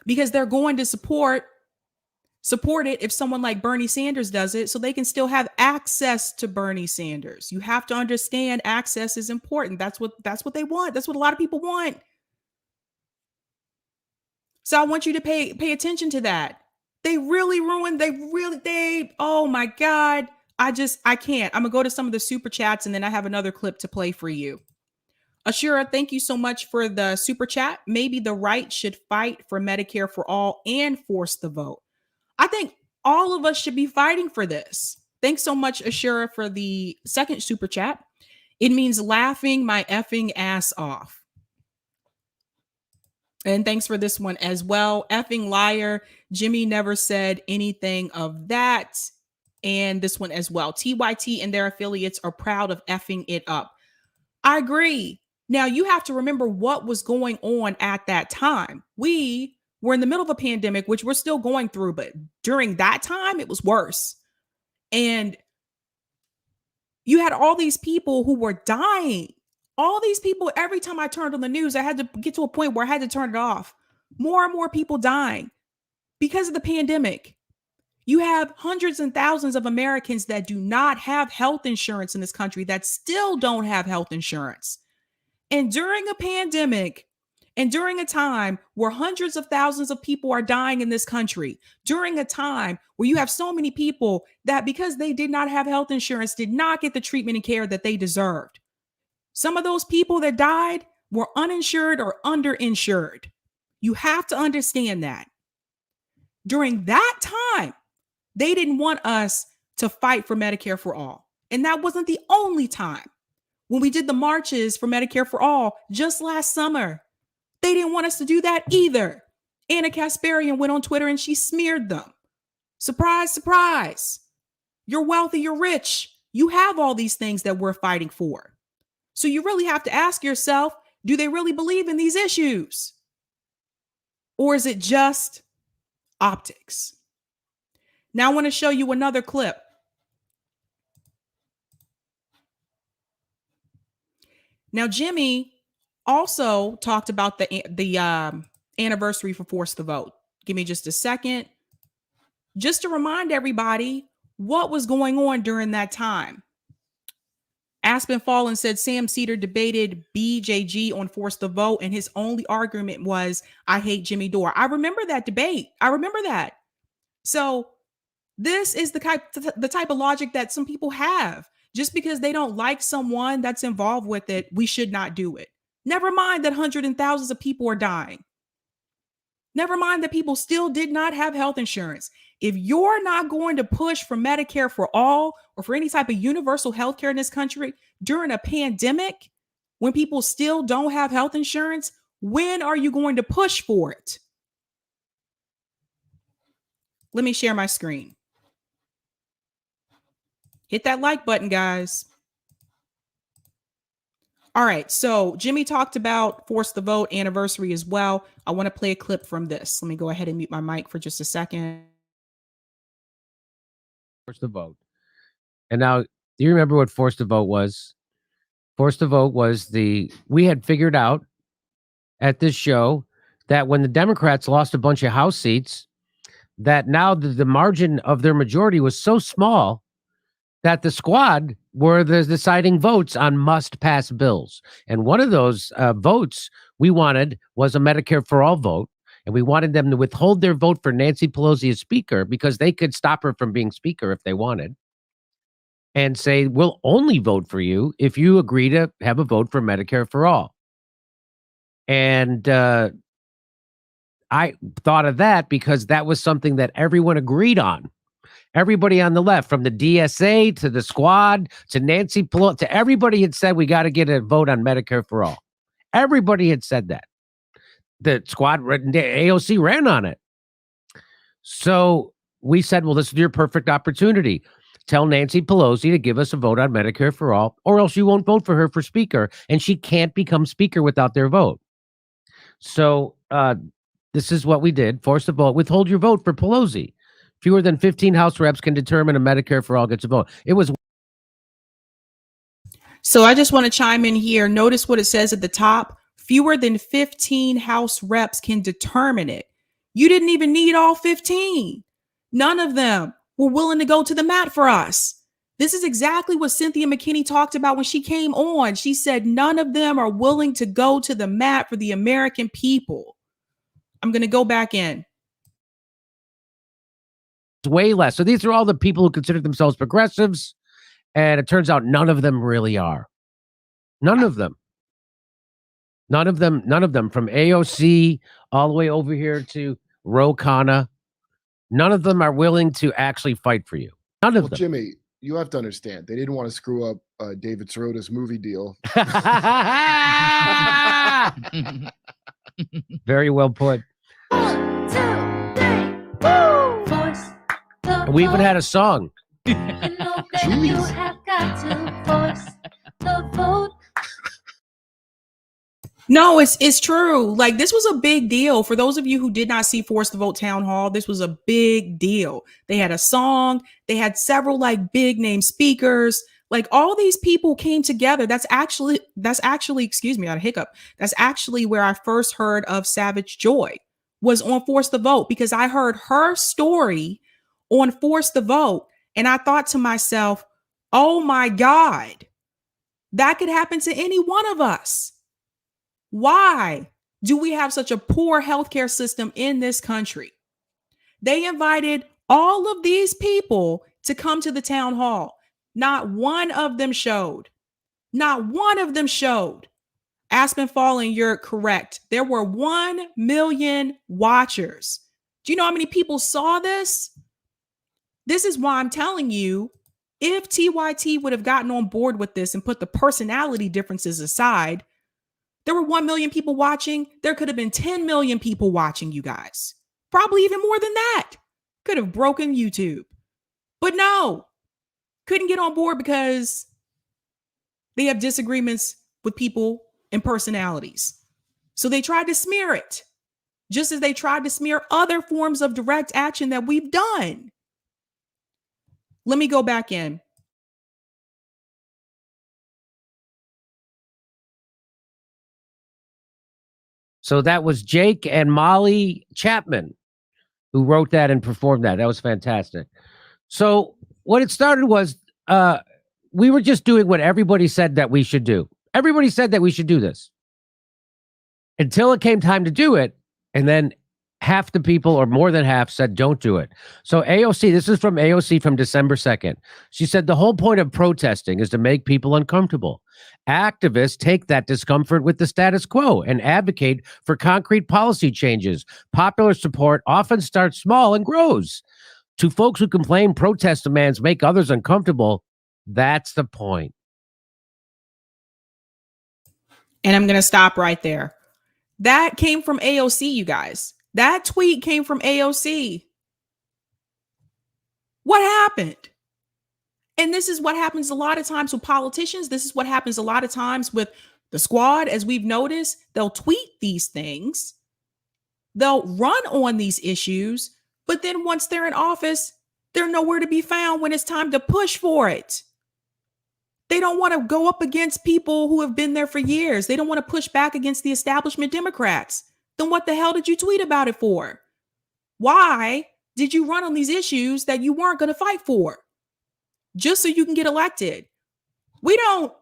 Because they're going to support it if someone like Bernie Sanders does it, so they can still have access to Bernie Sanders. You have to understand access is important. That's what they want. That's what a lot of people want. So I want you to pay attention to that. They really ruined, oh my God. I can't. I'm gonna go to some of the super chats and then I have another clip to play for you. Ashura, thank you so much for the super chat. Maybe the right should fight for Medicare for all and force the vote. I think all of us should be fighting for this. Thanks so much, Ashura, for the second super chat. It means laughing my effing ass off. And thanks for this one as well. Effing liar. Jimmy never said anything of that. And this one as well. TYT and their affiliates are proud of effing it up. I agree. Now, you have to remember what was going on at that time. We were in the middle of a pandemic, which we're still going through. But during that time, it was worse. And you had all these people who were dying. All these people, every time I turned on the news, I had to get to a point where I had to turn it off. More and more people dying because of the pandemic. You have hundreds and thousands of Americans that do not have health insurance in this country, that still don't have health insurance. And during a pandemic, and during a time where hundreds of thousands of people are dying in this country, during a time where you have so many people that because they did not have health insurance, did not get the treatment and care that they deserved. Some of those people that died were uninsured or underinsured. You have to understand that. During that time, they didn't want us to fight for Medicare for all. And that wasn't the only time. When we did the marches for Medicare for all just last summer, they didn't want us to do that either. Anna Kasparian went on Twitter and she smeared them. Surprise, surprise. You're wealthy, you're rich. You have all these things that we're fighting for. So you really have to ask yourself, do they really believe in these issues? Or is it just optics? Now I want to show you another clip. Now, Jimmy also talked about the anniversary for Force the Vote. Give me just a second. Just to remind everybody what was going on during that time. Aspen Fallon said Sam Cedar debated BJG on Force the Vote, and his only argument was, I hate Jimmy Dore. I remember that debate. I remember that. So this is the type of logic that some people have. Just because they don't like someone that's involved with it, we should not do it. Never mind that hundreds and thousands of people are dying. Never mind that people still did not have health insurance. If you're not going to push for Medicare for all or for any type of universal health care in this country during a pandemic, when people still don't have health insurance, when are you going to push for it? Let me share my screen. Hit that like button, guys. All right, so Jimmy talked about Force the Vote anniversary as well. I want to play a clip from this. Let me go ahead and mute my mic for just a second. Force the Vote. And now, do you remember what Force the Vote was? Force the Vote was we had figured out at this show that when the Democrats lost a bunch of House seats, that now the margin of their majority was so small that the squad were the deciding votes on must-pass bills. And one of those votes we wanted was a Medicare for All vote. And we wanted them to withhold their vote for Nancy Pelosi as Speaker because they could stop her from being Speaker if they wanted. And say, we'll only vote for you if you agree to have a vote for Medicare for All. And I thought of that because that was something that everyone agreed on. Everybody on the left, from the DSA to the squad to Nancy Pelosi, to everybody had said we got to get a vote on Medicare for All. Everybody had said that. The squad, AOC ran on it. So we said, well, this is your perfect opportunity. Tell Nancy Pelosi to give us a vote on Medicare for All, or else you won't vote for her for Speaker, and she can't become Speaker without their vote. So this is what we did. Force the vote. Withhold your vote for Pelosi. Fewer than 15 House reps can determine a Medicare for All gets a vote. It was. So I just want to chime in here. Notice what it says at the top. Fewer than 15 House reps can determine it. You didn't even need all 15. None of them were willing to go to the mat for us. This is exactly what Cynthia McKinney talked about when she came on. She said none of them are willing to go to the mat for the American people. I'm going to go back in. Way less. So these are all the people who consider themselves progressives, and it turns out none of them really are. None of them. None of them from AOC all the way over here to Ro Khanna. None of them are willing to actually fight for you. None of them. Jimmy, you have to understand, they didn't want to screw up David Sirot's movie deal. Very well put. 1, 2, 3, woo! Force the We even had a song. You know that you have got to force the vote. No, it's true. Like, this was a big deal. For those of you who did not see Force the Vote Town Hall, this was a big deal. They had a song. They had several like big name speakers. Like, all these people came together. That's actually, excuse me, I had a hiccup. That's actually where I first heard of Savage Joy, was on Force the Vote, because I heard her story on Force the Vote. And I thought to myself, oh my God, that could happen to any one of us. Why do we have such a poor healthcare system in this country? They invited all of these people to come to the town hall. Not one of them showed. Not one of them showed. Aspen Falling, you're correct. There were 1 million watchers. Do you know how many people saw this? This is why I'm telling you, if TYT would have gotten on board with this and put the personality differences aside, there were 1 million people watching. There could have been 10 million people watching, you guys. Probably even more than that. Could have broken YouTube. But no, couldn't get on board because they have disagreements with people and personalities. So they tried to smear it, just as they tried to smear other forms of direct action that we've done. Let me go back in. So that was Jake and Molly Chapman who wrote that and performed that. That was fantastic. So what it started was we were just doing what everybody said that we should do. Everybody said that we should do this until it came time to do it. And then half the people or more than half said, don't do it. So AOC, this is from AOC from December 2nd. She said, the whole point of protesting is to make people uncomfortable. Activists take that discomfort with the status quo and advocate for concrete policy changes. Popular support often starts small and grows. To folks who complain protest demands make others uncomfortable, that's the point. And I'm going to stop right there. That came from AOC, you guys. That tweet came from AOC. What happened? And this is what happens a lot of times with politicians. This is what happens a lot of times with the squad. As we've noticed, they'll tweet these things. They'll run on these issues. But then once they're in office, they're nowhere to be found when it's time to push for it. They don't want to go up against people who have been there for years. They don't want to push back against the establishment Democrats. Then what the hell did you tweet about it for? Why did you run on these issues that you weren't going to fight for? Just so you can get elected. We don't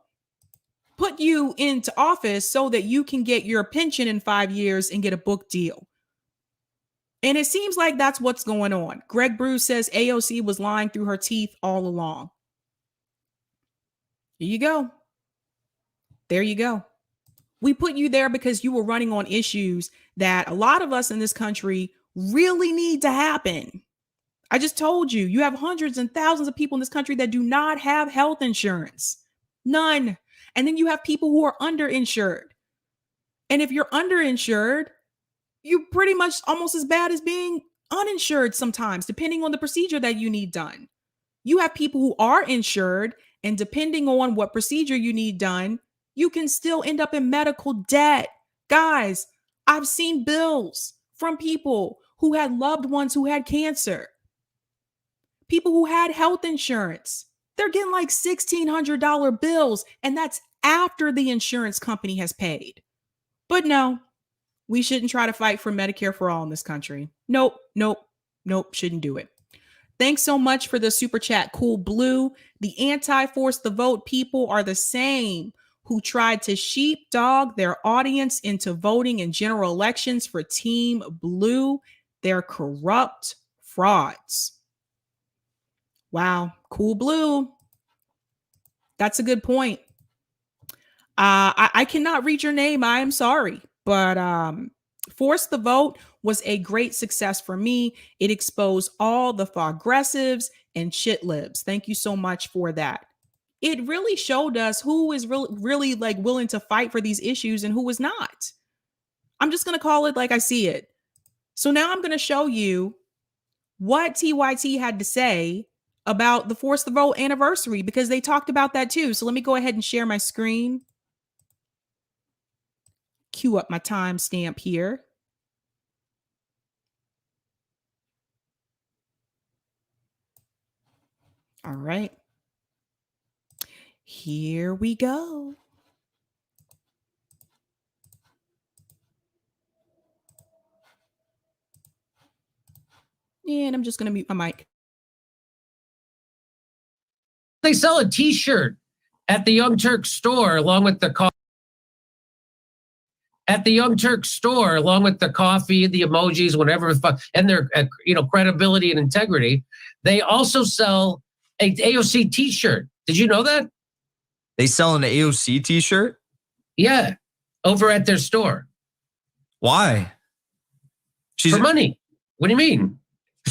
put you into office so that you can get your pension in 5 years and get a book deal. And it seems like that's what's going on. Greg Bruce says AOC was lying through her teeth all along. Here you go. There you go. We put you there because you were running on issues that a lot of us in this country really need to happen. I just told you, you have hundreds and thousands of people in this country that do not have health insurance. None. And then you have people who are underinsured. And if you're underinsured, you're pretty much almost as bad as being uninsured sometimes, depending on the procedure that you need done. You have people who are insured, and depending on what procedure you need done, you can still end up in medical debt. Guys, I've seen bills from people who had loved ones who had cancer. People who had health insurance. They're getting like $1,600 bills, and that's after the insurance company has paid. But no, we shouldn't try to fight for Medicare for all in this country. Nope, shouldn't do it. Thanks so much for the super chat, Cool Blue. The anti-force the vote people are the same who tried to sheepdog their audience into voting in general elections for Team Blue. They're corrupt frauds. Wow, Cool Blue. That's a good point. I cannot read your name. I am sorry, but Force the Vote was a great success for me. It exposed all the progressives and shit libs. Thank you so much for that. It really showed us who is really like willing to fight for these issues and who is not. I'm just going to call it like I see it. So now I'm going to show you what TYT had to say about the Force the Vote anniversary, because they talked about that too. So let me go ahead and share my screen. Cue up my timestamp here. All right. Here we go. And I'm just going to mute my mic. They sell a t-shirt at the Young Turk store along with the coffee. At the Young Turk store, along with the coffee, the emojis, whatever, and their credibility and integrity, they also sell a AOC t-shirt. Did you know that? They sell an AOC t-shirt? Yeah, over at their store. Why? For money. What do you mean?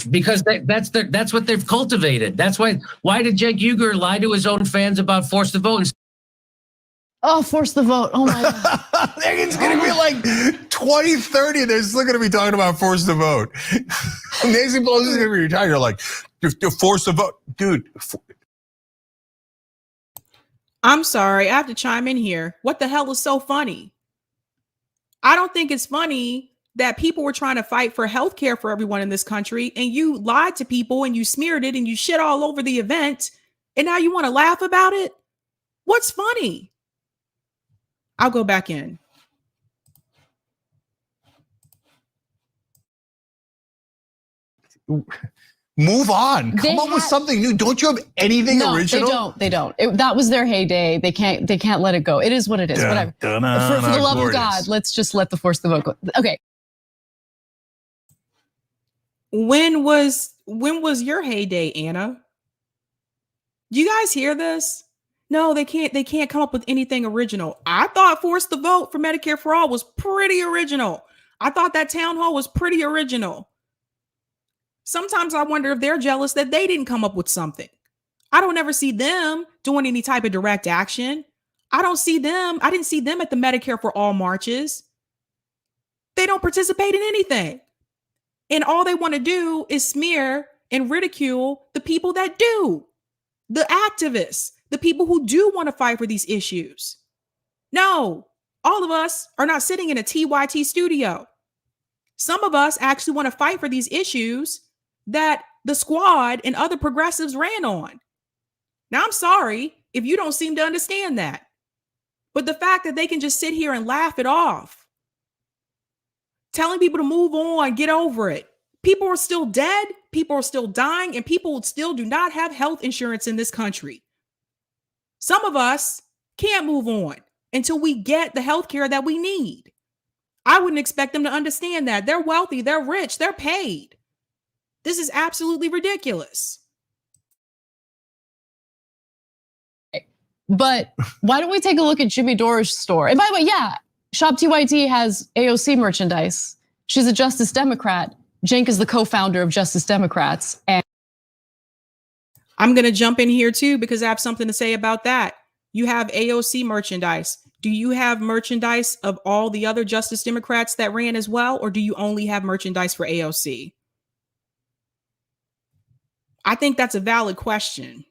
Because that's what they've cultivated. That's why. Why did Jake Uger lie to his own fans about Force the Vote? Oh, Force the Vote. Oh my God. It's going to be like 2030. They're still going to be talking about Force the Vote. Nancy Pelosi is going to be retired. You're like, Force the Vote. Dude. I'm sorry. I have to chime in here. What the hell is so funny? I don't think it's funny that people were trying to fight for health care for everyone in this country, and you lied to people and you smeared it and you shit all over the event, and now you want to laugh about it? What's funny? I'll go back in. Move on. Come up with something new. Don't you have anything original? They don't. That was their heyday. They can't let it go. It is what it is. Whatever. For the love of God, let's just let the Force the Vote go. Okay. When was your heyday, Anna? Do you guys hear this? No, they can't come up with anything original. I thought Force the Vote for Medicare for All was pretty original. I thought that town hall was pretty original. Sometimes I wonder if they're jealous that they didn't come up with something. I don't ever see them doing any type of direct action. I didn't see them at the Medicare for All marches. They don't participate in anything. And all they want to do is smear and ridicule the people that do. The activists, the people who do want to fight for these issues. No, all of us are not sitting in a TYT studio. Some of us actually want to fight for these issues that the squad and other progressives ran on. Now, I'm sorry if you don't seem to understand that. But the fact that they can just sit here and laugh it off, telling people to move on, get over it. People are still dead, people are still dying, and people still do not have health insurance in this country. Some of us can't move on until we get the health care that we need. I wouldn't expect them to understand that. They're wealthy, they're rich, they're paid. This is absolutely ridiculous. But why don't we take a look at Jimmy Dore's store? And by the way, yeah, Shop TYT has AOC merchandise. She's a Justice Democrat. Cenk is the co-founder of Justice Democrats. And I'm going to jump in here too, because I have something to say about that. You have AOC merchandise. Do you have merchandise of all the other Justice Democrats that ran as well? Or do you only have merchandise for AOC? I think that's a valid question.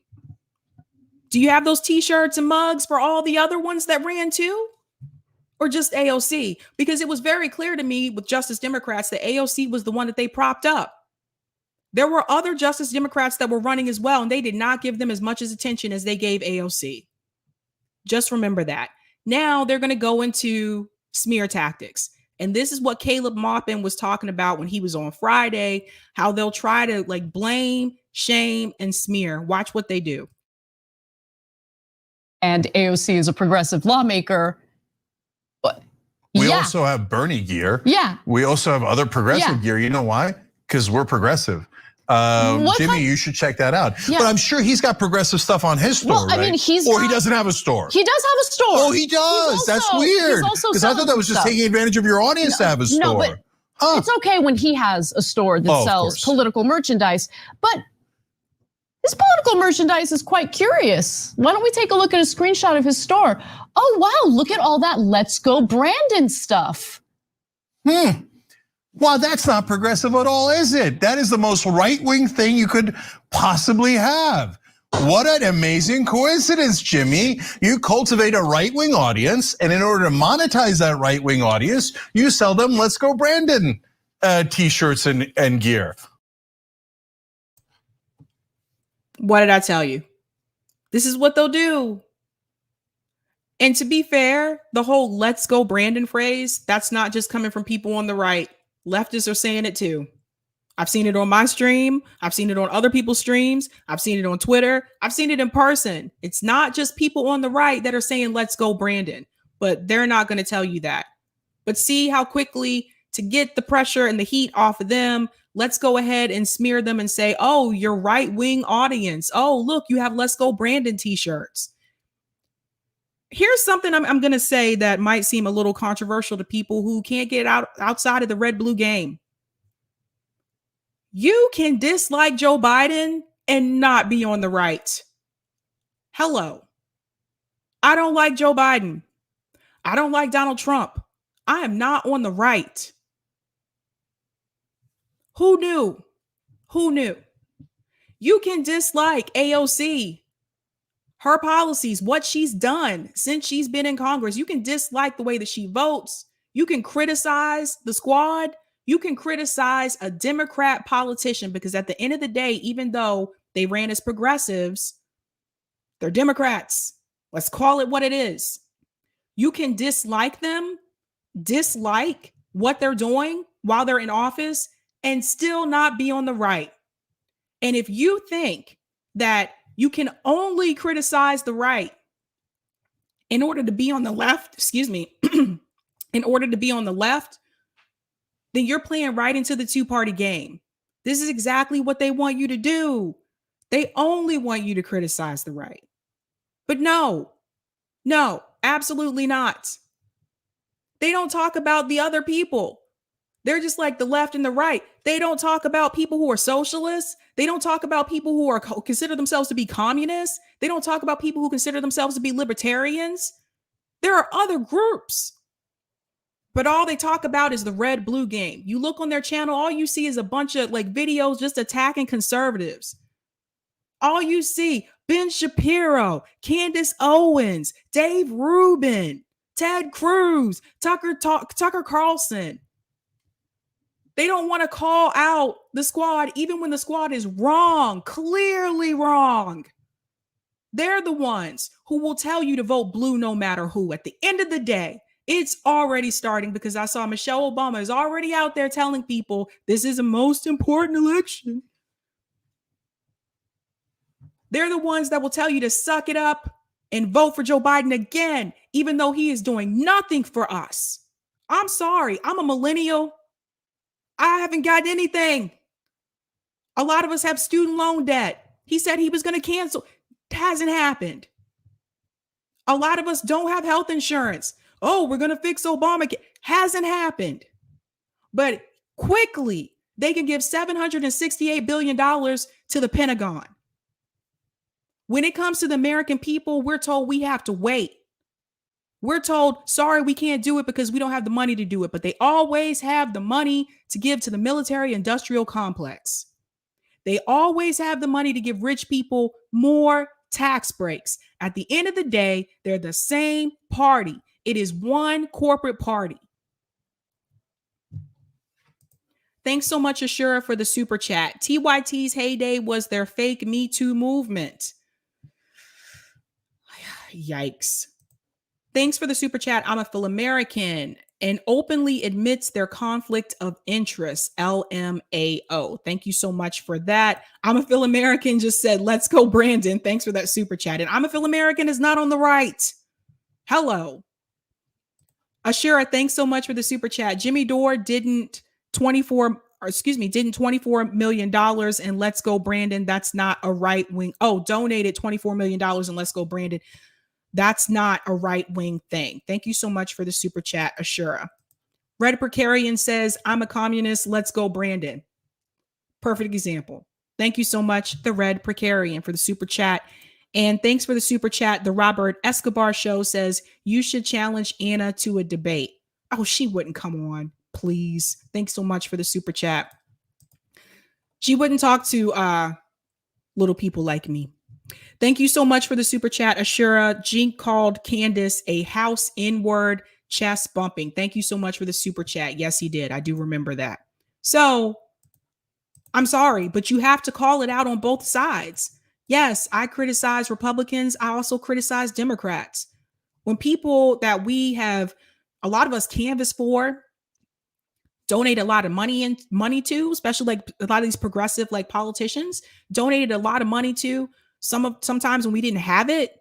Do you have those t-shirts and mugs for all the other ones that ran too? Or just AOC? Because it was very clear to me with Justice Democrats that AOC was the one that they propped up. There were other Justice Democrats that were running as well, and they did not give them as much as attention as they gave AOC. Just remember that. Now they're going to go into smear tactics. And this is what Caleb Maupin was talking about when he was on Friday, how they'll try to like blame, shame, and smear. Watch what they do. And AOC is a progressive lawmaker. We also have Bernie gear. Yeah. We also have other progressive gear. You know why? Because we're progressive. Jimmy, you should check that out. Yeah. But I'm sure he's got progressive stuff on his store, well, I mean, he doesn't have a store. He does have a store. Oh, he does. That's weird. Because I thought that was just taking advantage of your audience to have a store. No, but it's okay when he has a store that sells political merchandise. But his political merchandise is quite curious. Why don't we take a look at a screenshot of his store? Oh, wow, look at all that Let's Go Brandon stuff. Well, that's not progressive at all, is it? That is the most right-wing thing you could possibly have. What an amazing coincidence, Jimmy. You cultivate a right-wing audience, and in order to monetize that right-wing audience, you sell them Let's Go Brandon t-shirts and gear. What did I tell you? This is what they'll do. And to be fair, the whole Let's Go Brandon phrase, that's not just coming from people on the right. Leftists are saying it too. I've seen it on my stream. I've seen it on other people's streams. I've seen it on Twitter. I've seen it in person. It's not just people on the right that are saying, let's go Brandon, but they're not going to tell you that. But see how quickly, to get the pressure and the heat off of them, let's go ahead and smear them and say, oh, your right-wing audience. Oh, look, you have Let's Go Brandon t-shirts. Here's something I'm going to say that might seem a little controversial to people who can't get outside of the red-blue game. You can dislike Joe Biden and not be on the right. Hello. I don't like Joe Biden. I don't like Donald Trump. I am not on the right. Who knew? Who knew? You can dislike AOC, her policies, what she's done since she's been in Congress. You can dislike the way that she votes. You can criticize the squad. You can criticize a Democrat politician because at the end of the day, even though they ran as progressives, they're Democrats. Let's call it what it is. You can dislike them, dislike what they're doing while they're in office, and still not be on the right. And if you think that you can only criticize the right in order to be on the left, in order to be on the left, then you're playing right into the two-party game. This is exactly what they want you to do. They only want you to criticize the right. But no, absolutely not. They don't talk about the other people. They're just like the left and the right. They don't talk about people who are socialists. They don't talk about people who are consider themselves to be communists. They don't talk about people who consider themselves to be libertarians. There are other groups. But all they talk about is the red-blue game. You look on their channel, all you see is a bunch of like videos just attacking conservatives. All you see, Ben Shapiro, Candace Owens, Dave Rubin, Ted Cruz, Tucker Carlson. They don't want to call out the squad even when the squad is wrong, clearly wrong. They're the ones who will tell you to vote blue no matter who. At the end of the day, it's already starting because I saw Michelle Obama is already out there telling people this is the most important election. They're the ones that will tell you to suck it up and vote for Joe Biden again, even though he is doing nothing for us. I'm sorry. I'm a millennial. I haven't got anything. A lot of us have student loan debt. He said he was going to cancel. It hasn't happened. A lot of us don't have health insurance. Oh, we're going to fix Obamacare. Hasn't happened. But quickly, they can give $768 billion to the Pentagon. When it comes to the American people, we're told we have to wait. We're told, sorry, we can't do it because we don't have the money to do it. But they always have the money to give to the military industrial complex. They always have the money to give rich people more tax breaks. At the end of the day, they're the same party. It is one corporate party. Thanks so much, Ashura, for the super chat. TYT's heyday was their fake Me Too movement. Yikes. Thanks for the super chat. I'm a full American and openly admits their conflict of interest. LMAO. Thank you so much for that. I'm a full American just said, let's go, Brandon. Thanks for that super chat. And I'm a full American is not on the right. Hello. Ashura, thanks so much for the super chat. Jimmy Dore didn't $24 million and let's go, Brandon. That's not a right wing. Oh, donated $24 million and let's go, Brandon. That's not a right wing thing. Thank you so much for the super chat, Ashura. Red Precarian says, I'm a communist. Let's go, Brandon. Perfect example. Thank you so much, the Red Precarian, for the super chat. And thanks for the super chat. The Robert Escobar Show says, you should challenge Anna to a debate. Oh, she wouldn't come on, please. Thanks so much for the super chat. She wouldn't talk to little people like me. Thank you so much for the super chat, Ashura. Jink called Candace a house N-word chest bumping. Thank you so much for the super chat. Yes, he did. I do remember that. So I'm sorry, but you have to call it out on both sides. Yes, I criticize Republicans. I also criticize Democrats. When people that we have, a lot of us canvass for, donate a lot of money to, especially like a lot of these progressive like politicians, donated a lot of money to, sometimes when we didn't have it,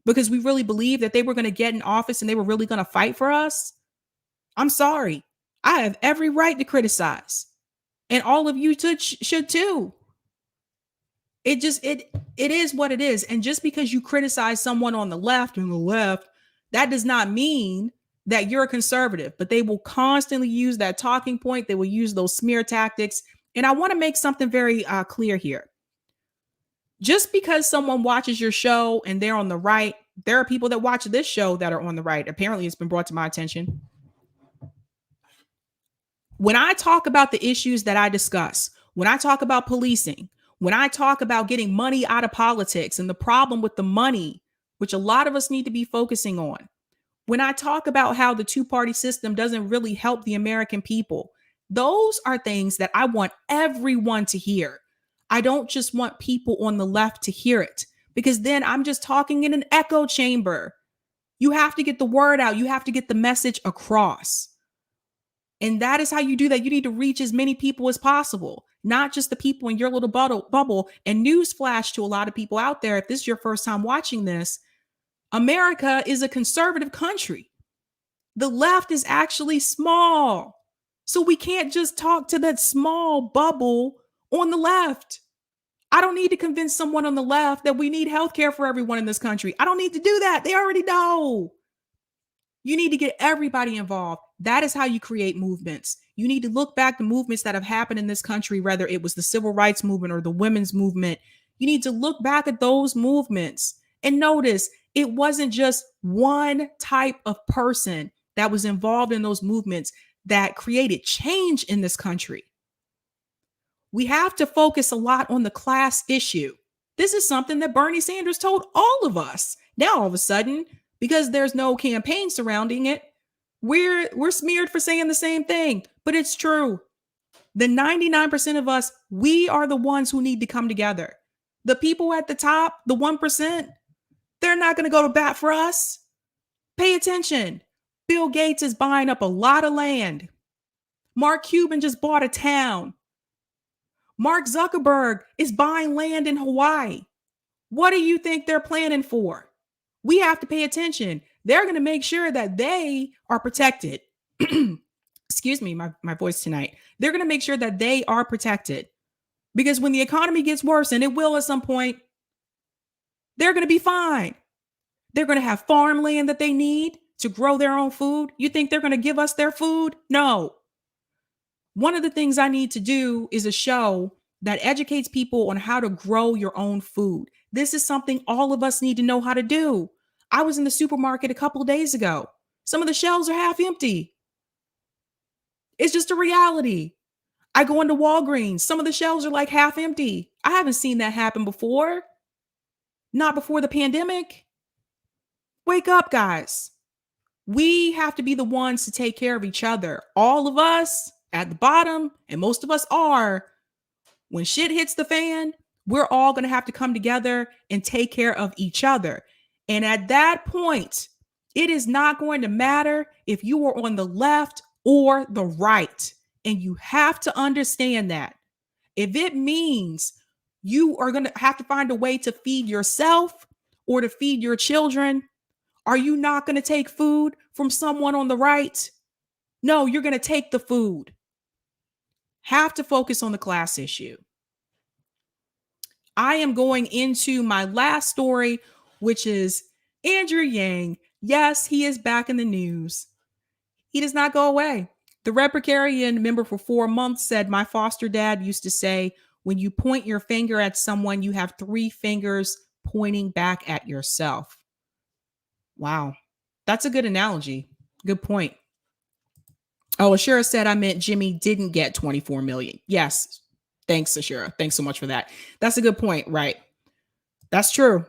because we really believed that they were going to get in office and they were really going to fight for us. I'm sorry. I have every right to criticize. And all of you should too. It is what it is. And just because you criticize someone on the left, that does not mean that you're a conservative. But they will constantly use that talking point. They will use those smear tactics. And I want to make something very clear here. Just because someone watches your show and they're on the right, there are people that watch this show that are on the right. Apparently, it's been brought to my attention. When I talk about the issues that I discuss, when I talk about policing, when I talk about getting money out of politics and the problem with the money, which a lot of us need to be focusing on, When I talk about how the two-party system doesn't really help the American people, those are things that I want everyone to hear. I don't just want people on the left to hear it, because then I'm just talking in an echo chamber. You have to get the word out. You have to get the message across. And that is how you do that. You need to reach as many people as possible, not just the people in your little bubble. And newsflash to a lot of people out there, if this is your first time watching this, America is a conservative country. The left is actually small. So we can't just talk to that small bubble on the left. I don't need to convince someone on the left that we need healthcare for everyone in this country. I don't need to do that. They already know. You need to get everybody involved. That is how you create movements. You need to look back the movements that have happened in this country, whether it was the civil rights movement or the women's movement. You need to look back at those movements and notice it wasn't just one type of person that was involved in those movements that created change in this country. We have to focus a lot on the class issue. This is something that Bernie Sanders told all of us. Now, all of a sudden, because there's no campaign surrounding it, we're smeared for saying the same thing, but it's true. The 99% of us, we are the ones who need to come together. The people at the top, the 1%, they're not going to go to bat for us. Pay attention. Bill Gates is buying up a lot of land. Mark Cuban just bought a town. Mark Zuckerberg is buying land in Hawaii. What do you think they're planning for? We have to pay attention. They're going to make sure that they are protected. Excuse me, my voice tonight. They're going to make sure that they are protected. Because when the economy gets worse, and it will at some point, they're going to be fine. They're going to have farmland that they need to grow their own food. You think they're going to give us their food? No. One of the things I need to do is a show that educates people on how to grow your own food. This is something all of us need to know how to do. I was in the supermarket a couple of days ago. Some of the shelves are half empty. It's just a reality. I go into Walgreens. Some of the shelves are like half empty. I haven't seen that happen before. Not before the pandemic. Wake up, guys. We have to be the ones to take care of each other. All of us at the bottom, and most of us are, when shit hits the fan, we're all going to have to come together and take care of each other. And at that point, it is not going to matter if you are on the left or the right. And you have to understand that. If it means you are going to have to find a way to feed yourself or to feed your children, are you not going to take food from someone on the right? No, you're going to take the food. Have to focus on the class issue. I am going into my last story, which is Andrew Yang. Yes, he is back in the news. He does not go away. The Rep-Ricarian member for 4 months said, my foster dad used to say, when you point your finger at someone, you have 3 fingers pointing back at yourself. Wow. That's a good analogy. Good point. Oh, Ashura said I meant Jimmy didn't get 24 million. Yes. Thanks, Ashura. Thanks so much for that. That's a good point, right? That's true.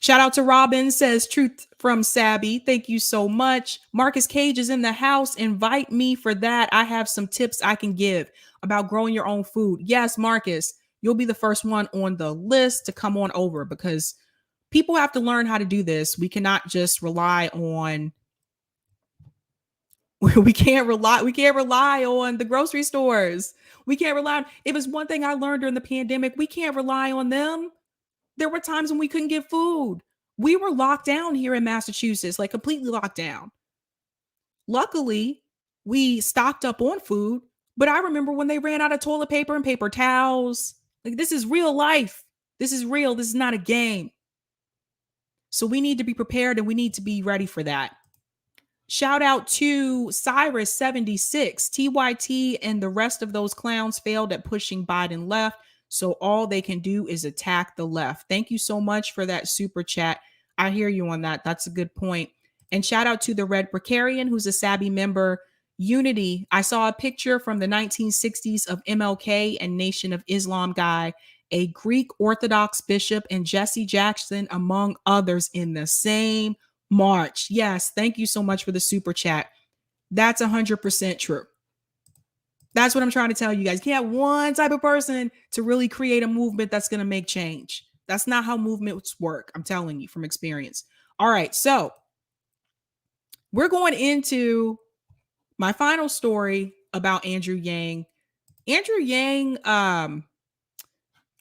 Shout out to Robin, says truth from Sabby. Thank you so much. Marcus Cage is in the house. Invite me for that. I have some tips I can give about growing your own food. Yes, Marcus, you'll be the first one on the list to come on over because people have to learn how to do this. We cannot just rely on we can't rely on the grocery stores. We can't rely on, it was one thing I learned during the pandemic. We can't rely on them. There were times when we couldn't get food. We were locked down here in Massachusetts, like completely locked down. Luckily, we stocked up on food, but I remember when they ran out of toilet paper and paper towels. Like, this is real life. This is real. This is not a game. So we need to be prepared and we need to be ready for that. Shout out to Cyrus76. TYT and the rest of those clowns failed at pushing Biden left. So all they can do is attack the left. Thank you so much for that super chat. I hear you on that. That's a good point. And shout out to the Rep-Ricarian, who's a Sabby member. Unity. I saw a picture from the 1960s of MLK and Nation of Islam guy, a Greek Orthodox bishop, and Jesse Jackson, among others, in the same March. Yes. Thank you so much for the super chat. That's 100% true. That's what I'm trying to tell you guys. You can't have one type of person to really create a movement that's going to make change. That's not how movements work. I'm telling you from experience. All right. So we're going into my final story about Andrew Yang. Andrew Yang, I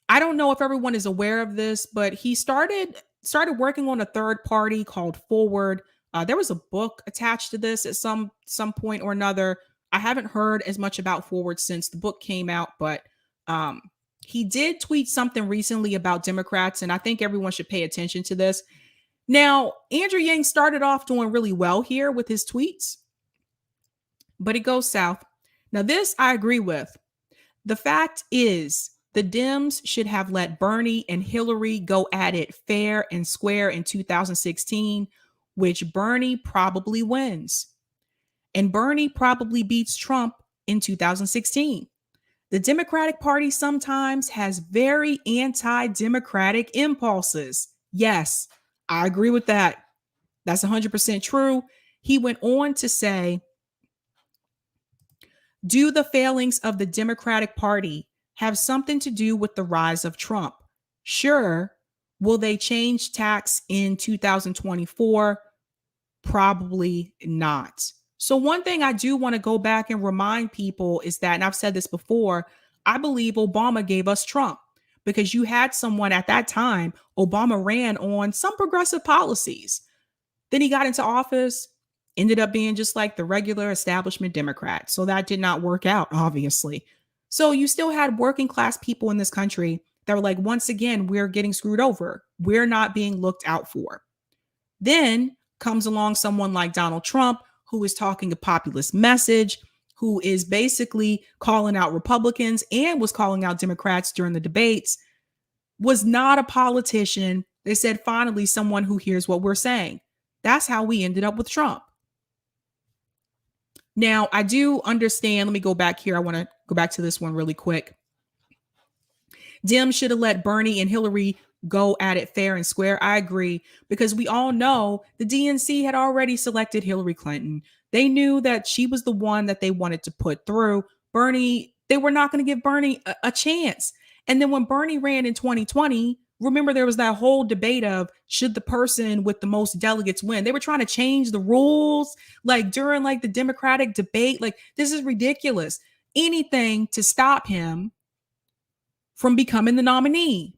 don't know if everyone is aware of this, but he started working on a third party called Forward. There was a book attached to this at some point or another. I haven't heard as much about Forward since the book came out, but he did tweet something recently about Democrats, and I think everyone should pay attention to this. Now, Andrew Yang started off doing really well here with his tweets, but it goes south. Now, this I agree with. The fact is, the Dems should have let Bernie and Hillary go at it fair and square in 2016, which Bernie probably wins. And Bernie probably beats Trump in 2016. The Democratic Party sometimes has very anti-democratic impulses. Yes, I agree with that. That's 100% true. He went on to say, do the failings of the Democratic Party have something to do with the rise of Trump? Sure. Will they change tax in 2024? Probably not. So one thing I do want to go back and remind people is that, and I've said this before, I believe Obama gave us Trump because you had someone at that time, Obama ran on some progressive policies. Then he got into office, ended up being just like the regular establishment Democrat. So that did not work out, obviously. So you still had working class people in this country that were like, once again, we're getting screwed over. We're not being looked out for. Then comes along someone like Donald Trump, who is talking a populist message, who is basically calling out Republicans and was calling out Democrats during the debates, was not a politician. They said, finally, someone who hears what we're saying. That's how we ended up with Trump. Now, I do understand. Let me go back here. I want to go back to this one really quick. Dems should have let Bernie and Hillary go at it fair and square. I agree, because we all know the DNC had already selected Hillary Clinton. They knew that she was the one that they wanted to put through. Bernie, they were not going to give Bernie a chance. And then when Bernie ran in 2020, remember there was that whole debate of should the person with the most delegates win? They were trying to change the rules like during like the Democratic debate. Like, this is ridiculous. Anything to stop him from becoming the nominee.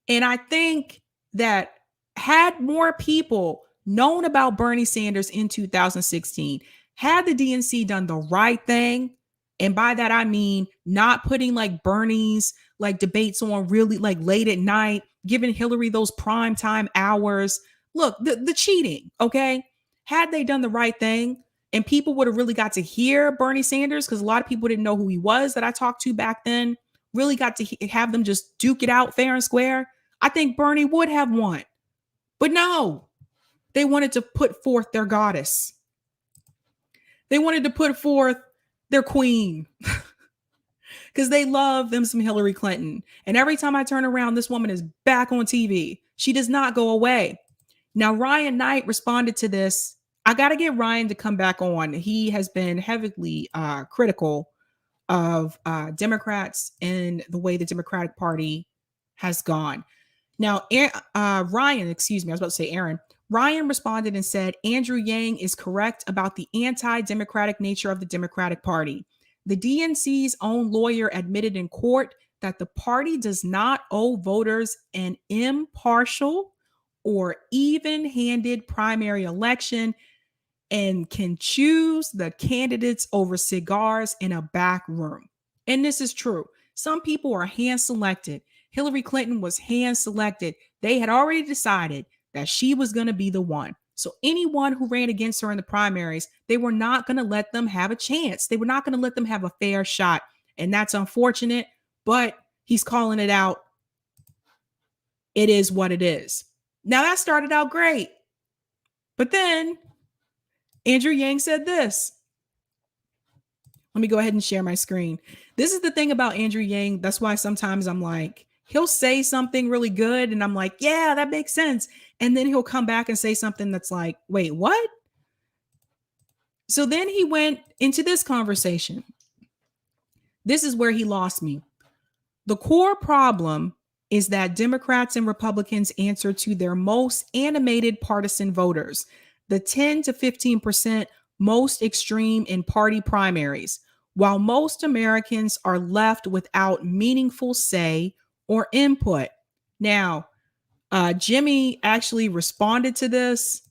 And I think that had more people known about Bernie Sanders in 2016, had the DNC done the right thing, and by that I mean not putting like Bernie's like debates on really like late at night, giving Hillary those prime time hours. Look, the cheating, okay? Had they done the right thing and people would have really got to hear Bernie Sanders, because a lot of people didn't know who he was that I talked to back then, really got to have them just duke it out fair and square, I think Bernie would have won. But no, they wanted to put forth their goddess. They wanted to put forth their queen because they love them some Hillary Clinton. And every time I turn around, this woman is back on TV. She does not go away. Now, Ryan Knight responded to this. I got to get Ryan to come back on. He has been heavily critical of Democrats and the way the Democratic Party has gone. Now, Ryan, excuse me, I was about to say Aaron. Ryan responded and said, Andrew Yang is correct about the anti-democratic nature of the Democratic Party. The DNC's own lawyer admitted in court that the party does not owe voters an impartial or even-handed primary election and can choose the candidates over cigars in a back room. And this is true. Some people are hand-selected. Hillary Clinton was hand-selected. They had already decided that she was going to be the one. So anyone who ran against her in the primaries, they were not going to let them have a chance. They were not going to let them have a fair shot. And that's unfortunate, but he's calling it out. It is what it is. Now, that started out great. But then Andrew Yang said this. Let me go ahead and share my screen. This is the thing about Andrew Yang. That's why sometimes I'm like, he'll say something really good and I'm like, yeah, that makes sense. And then he'll come back and say something that's like, wait, what? So then he went into this conversation. This is where he lost me. The core problem is that Democrats and Republicans answer to their most animated partisan voters, the 10 to 15% most extreme in party primaries, while most Americans are left without meaningful say or input. Now, Jimmy actually responded to this,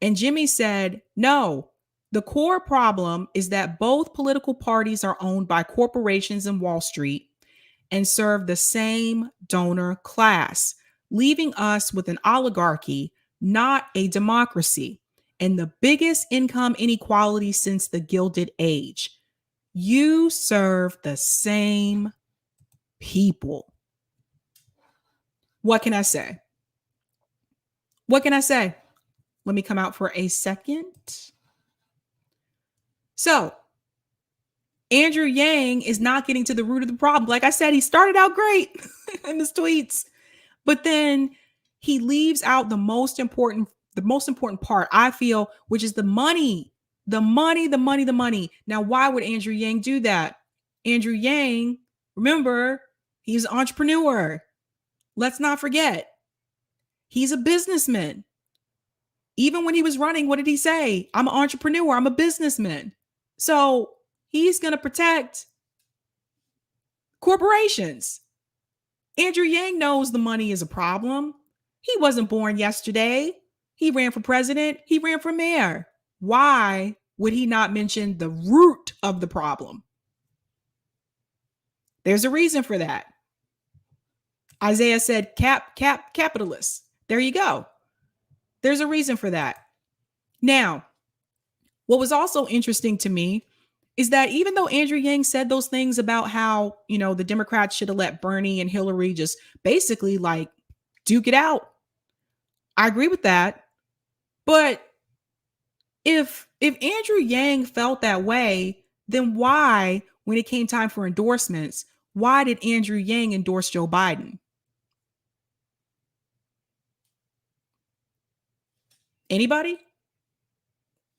and Jimmy said, no, the core problem is that both political parties are owned by corporations in Wall Street and serve the same donor class, leaving us with an oligarchy, not a democracy, and the biggest income inequality since the Gilded Age. You serve the same people. What can I say? What can I say? Let me come out for a second. So, Andrew Yang is not getting to the root of the problem. Like I said, he started out great in his tweets, but then he leaves out the most important part, I feel, which is the money. The money. Now, why would Andrew Yang do that? Andrew Yang, remember, he's an entrepreneur. Let's not forget. He's a businessman. Even when he was running, what did he say? I'm an entrepreneur. I'm a businessman. So he's going to protect corporations. Andrew Yang knows the money is a problem. He wasn't born yesterday. He ran for president. He ran for mayor. Why would he not mention the root of the problem? There's a reason for that. Isaiah said, capitalists. There you go. There's a reason for that. Now, what was also interesting to me is that even though Andrew Yang said those things about how, the Democrats should have let Bernie and Hillary just basically like duke it out, I agree with that. But if Andrew Yang felt that way, then why, when it came time for endorsements, why did Andrew Yang endorse Joe Biden? Anybody?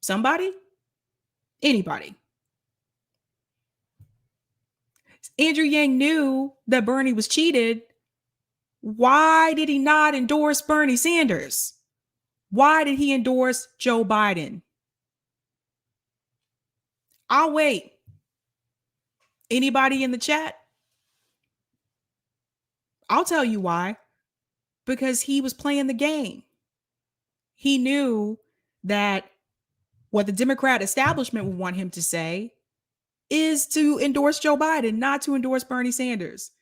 Somebody? Anybody? Andrew Yang knew that Bernie was cheated. Why did he not endorse Bernie Sanders? Why did he endorse Joe Biden? I'll wait. Anybody in the chat? I'll tell you why. Because he was playing the game. He knew that what the Democrat establishment would want him to say is to endorse Joe Biden, not to endorse Bernie Sanders.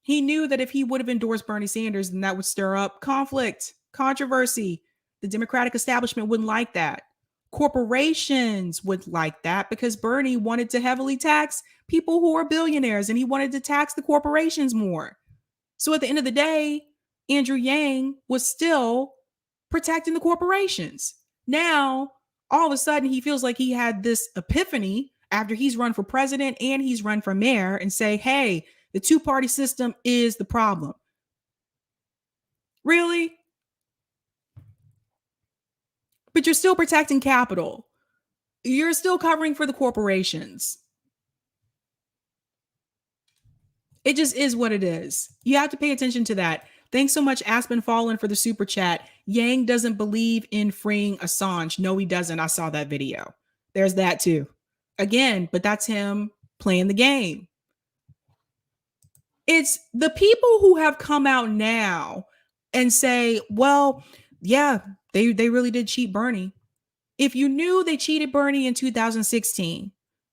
He knew that if he would have endorsed Bernie Sanders, then that would stir up conflict, controversy. The Democratic establishment wouldn't like that. Corporations would like that because Bernie wanted to heavily tax people who are billionaires and he wanted to tax the corporations more. So at the end of the day, Andrew Yang was still protecting the corporations. Now, all of a sudden, he feels like he had this epiphany after he's run for president and he's run for mayor and say, hey, the two-party system is the problem. Really? But you're still protecting capital. You're still covering for the corporations. It just is what it is. You have to pay attention to that. Thanks so much, Aspen Fallen, for the super chat. Yang doesn't believe in freeing Assange. No, he doesn't. I saw that video. There's that too. Again, but that's him playing the game. It's the people who have come out now and say, well, yeah, they really did cheat Bernie. If you knew they cheated Bernie in 2016,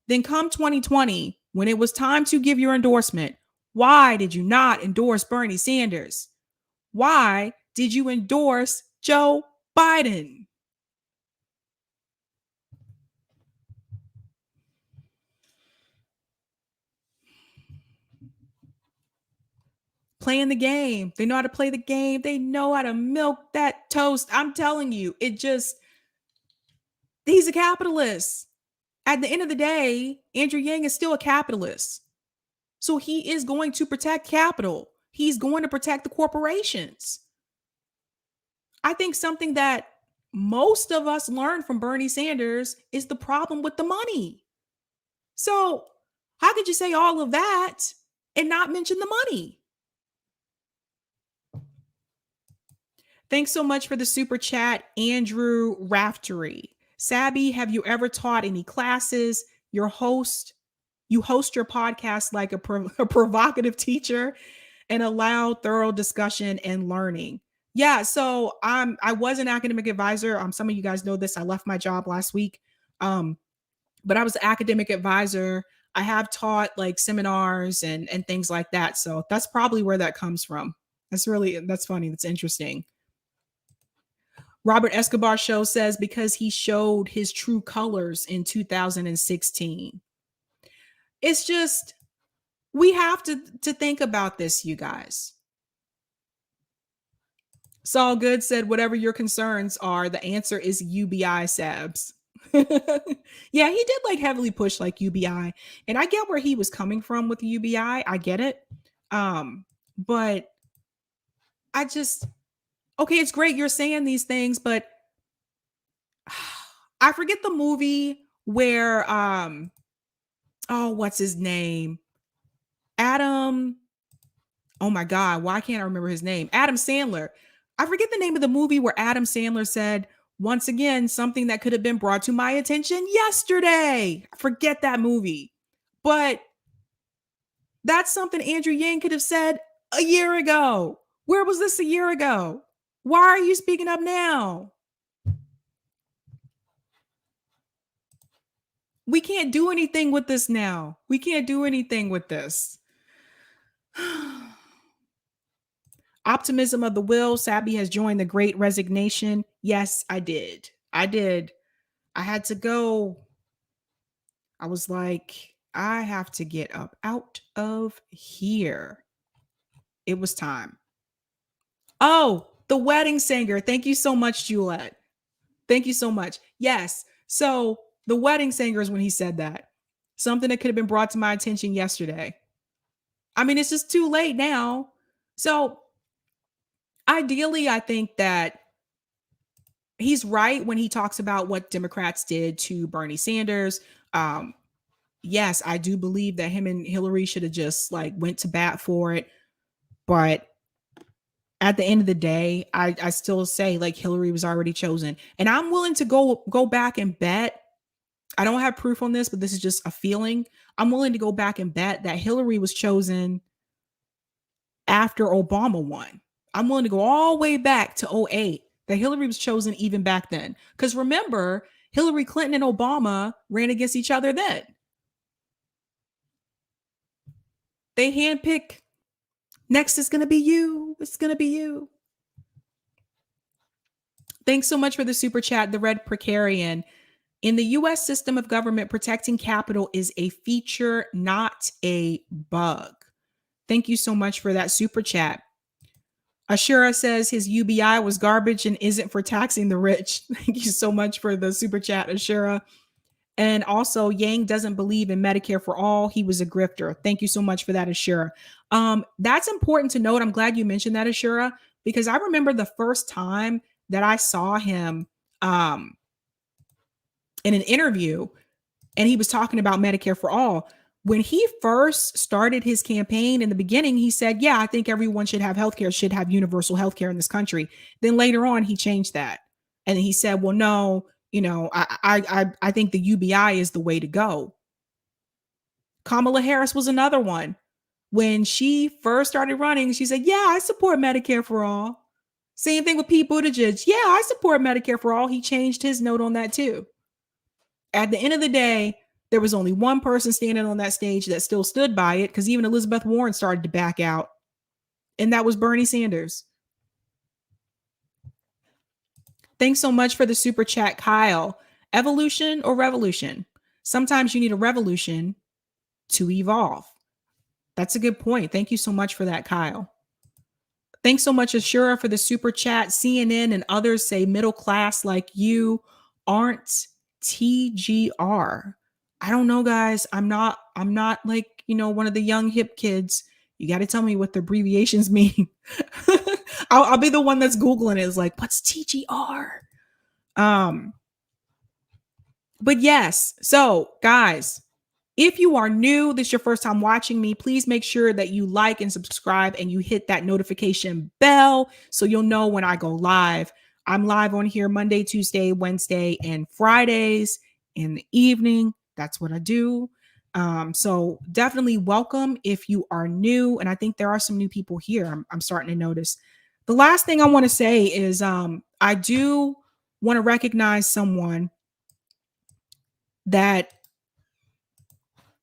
then come 2020, when it was time to give your endorsement, why did you not endorse Bernie Sanders? Why did you endorse Joe Biden? Playing the game. They know how to play the game. They know how to milk that toast. I'm telling you, he's a capitalist. At the end of the day, Andrew Yang is still a capitalist. So he is going to protect capital. He's going to protect the corporations. I think something that most of us learned from Bernie Sanders is the problem with the money. So how could you say all of that and not mention the money? Thanks so much for the super chat, Andrew Raftery. Sabby, have you ever taught any classes? You host your podcast like a provocative teacher and allow thorough discussion and learning. Yeah, so I was an academic advisor. Some of you guys know this. I left my job last week, but I was an academic advisor. I have taught like seminars and things like that. So that's probably where that comes from. That's funny. That's interesting. Robert Escobar Show says because he showed his true colors in 2016. It's just, we have to think about this, you guys. Saul Good said, whatever your concerns are, the answer is UBI, Sabs. Yeah, he did like heavily push like UBI. And I get where he was coming from with UBI. I get it. But I just, okay, it's great you're saying these things, but I forget the movie where, what's his name? Adam. Oh my God, why can't I remember his name? Adam Sandler. I forget the name of the movie where Adam Sandler said, once again, something that could have been brought to my attention yesterday. I forget that movie. But that's something Andrew Yang could have said a year ago. Where was this a year ago? Why are you speaking up now? We can't do anything with this now. We can't do anything with this. Optimism of the will. Sabby has joined the Great Resignation. Yes, I did. I had to go. I was like, I have to get up out of here. It was time. Oh, the wedding singer. Thank you so much, Juliet. Thank you so much. Yes. So the wedding singer is when he said that. Something that could have been brought to my attention yesterday. I mean, it's just too late now. So ideally, I think that he's right when he talks about what Democrats did to Bernie Sanders. Yes, I do believe that him and Hillary should have just like went to bat for it. But at the end of the day, I still say like Hillary was already chosen. And I'm willing to go back and bet. I don't have proof on this, but this is just a feeling. I'm willing to go back and bet that Hillary was chosen after Obama won. I'm willing to go all the way back to 2008, that Hillary was chosen even back then. Because remember, Hillary Clinton and Obama ran against each other then. They handpick, next is going to be you. It's going to be you. Thanks so much for the super chat, the Red Precarian. In the U.S. system of government, protecting capital is a feature, not a bug. Thank you so much for that super chat. Ashura says his UBI was garbage and isn't for taxing the rich. Thank you so much for the super chat, Ashura. And also, Yang doesn't believe in Medicare for all. He was a grifter. Thank you so much for that, Ashura. That's important to note. I'm glad you mentioned that, Ashura, because I remember the first time that I saw him in an interview, and he was talking about Medicare for all. When he first started his campaign in the beginning, he said, yeah, I think everyone should have healthcare, should have universal healthcare in this country. Then later on, he changed that. And he said, well, no, I think the UBI is the way to go. Kamala Harris was another one. When she first started running, she said, yeah, I support Medicare for all. Same thing with Pete Buttigieg. Yeah, I support Medicare for all. He changed his note on that too. At the end of the day, there was only one person standing on that stage that still stood by it, because even Elizabeth Warren started to back out. And that was Bernie Sanders. Thanks so much for the super chat, Kyle. Evolution or revolution? Sometimes you need a revolution to evolve. That's a good point. Thank you so much for that, Kyle. Thanks so much, Ashura, for the super chat. CNN and others say middle class like you aren't TGR. I don't know, guys. I'm not I'm not like, one of the young hip kids. You got to tell me what the abbreviations mean. I'll be the one that's Googling it. It's like, what's TGR? But yes. So guys, if you are new, this is your first time watching me, please make sure that you like and subscribe and you hit that notification bell so you'll know when I go live. I'm live on here Monday, Tuesday, Wednesday, and Fridays in the evening. That's what I do. So definitely welcome if you are new. And I think there are some new people here. I'm starting to notice. The last thing I want to say is I do want to recognize someone that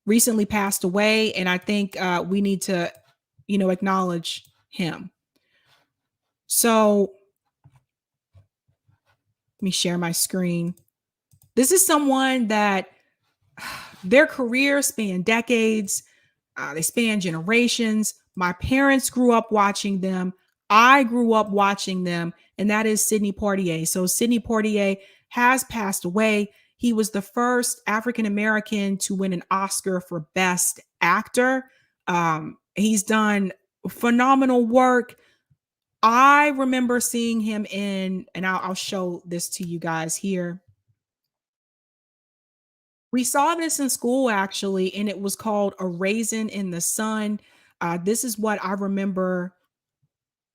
recently passed away, and I think we need to, acknowledge him. So let me share my screen. This is someone that their career spanned decades. They span generations. My parents grew up watching them. I grew up watching them, and that is Sidney Poitier. So Sidney Poitier has passed away. He was the first African-American to win an Oscar for Best Actor. He's done phenomenal work. I remember seeing him in, and I'll show this to you guys here. We saw this in school, actually, and it was called A Raisin in the Sun. This is what I remember.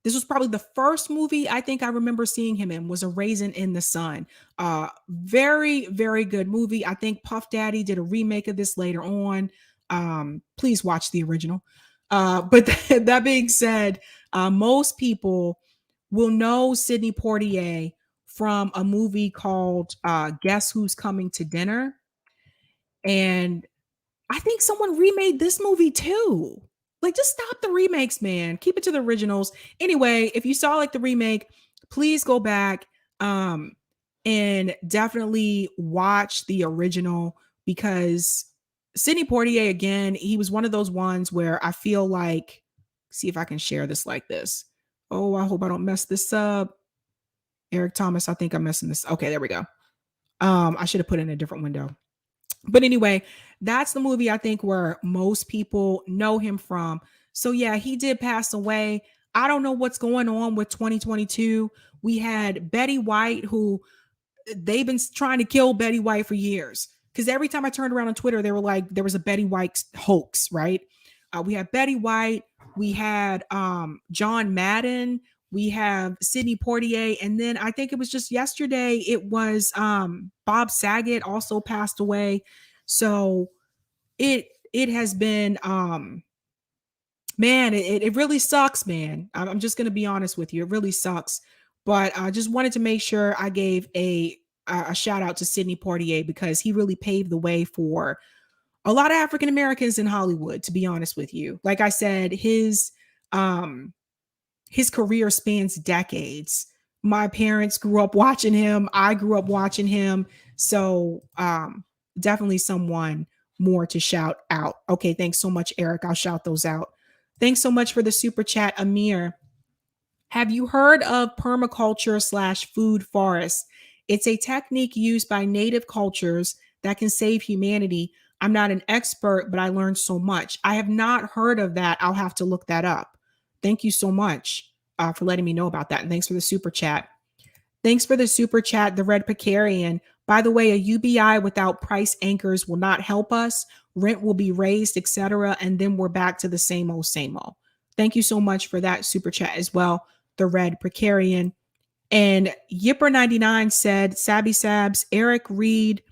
This was probably the first movie I think I remember seeing him in, was A Raisin in the Sun. Very, very good movie. I think Puff Daddy did a remake of this later on. Please watch the original. But that being said, most people will know Sidney Poitier from a movie called Guess Who's Coming to Dinner? And I think someone remade this movie too. Like, just stop the remakes, man. Keep it to the originals. Anyway, if you saw like the remake, please go back and definitely watch the original, because Sidney Poitier, again, he was one of those ones where I feel like, see if I can share this like this. Oh, I hope I don't mess this up. Eric Thomas, I think I'm messing this. Okay, there we go. I should have put it in a different window. But anyway, that's the movie I think where most people know him from. So yeah, he did pass away. I don't know what's going on with 2022. We had Betty White, who they've been trying to kill Betty White for years. Because every time I turned around on Twitter, they were like, there was a Betty White hoax, right? We had Betty White. We had John Madden. We have Sidney Poitier. And then I think it was just yesterday, it was Bob Saget also passed away. So it has been, man, it really sucks, man. I'm just going to be honest with you. It really sucks. But I just wanted to make sure I gave a shout out to Sidney Poitier, because he really paved the way for a lot of African Americans in Hollywood, to be honest with you. Like I said, his career spans decades. My parents grew up watching him. I grew up watching him. So definitely someone more to shout out. Okay, thanks so much, Eric. I'll shout those out. Thanks so much for the super chat, Amir. Have you heard of permaculture/food forest? It's a technique used by native cultures that can save humanity. I'm not an expert, but I learned so much. I have not heard of that. I'll have to look that up. Thank you so much for letting me know about that. And thanks for the super chat. Thanks for the super chat, the Red Precarian. By the way, a UBI without price anchors will not help us. Rent will be raised, etc. And then we're back to the same old, same old. Thank you so much for that super chat as well, the Red Precarian. And Yipper99 said, Sabby Sabs, Sabby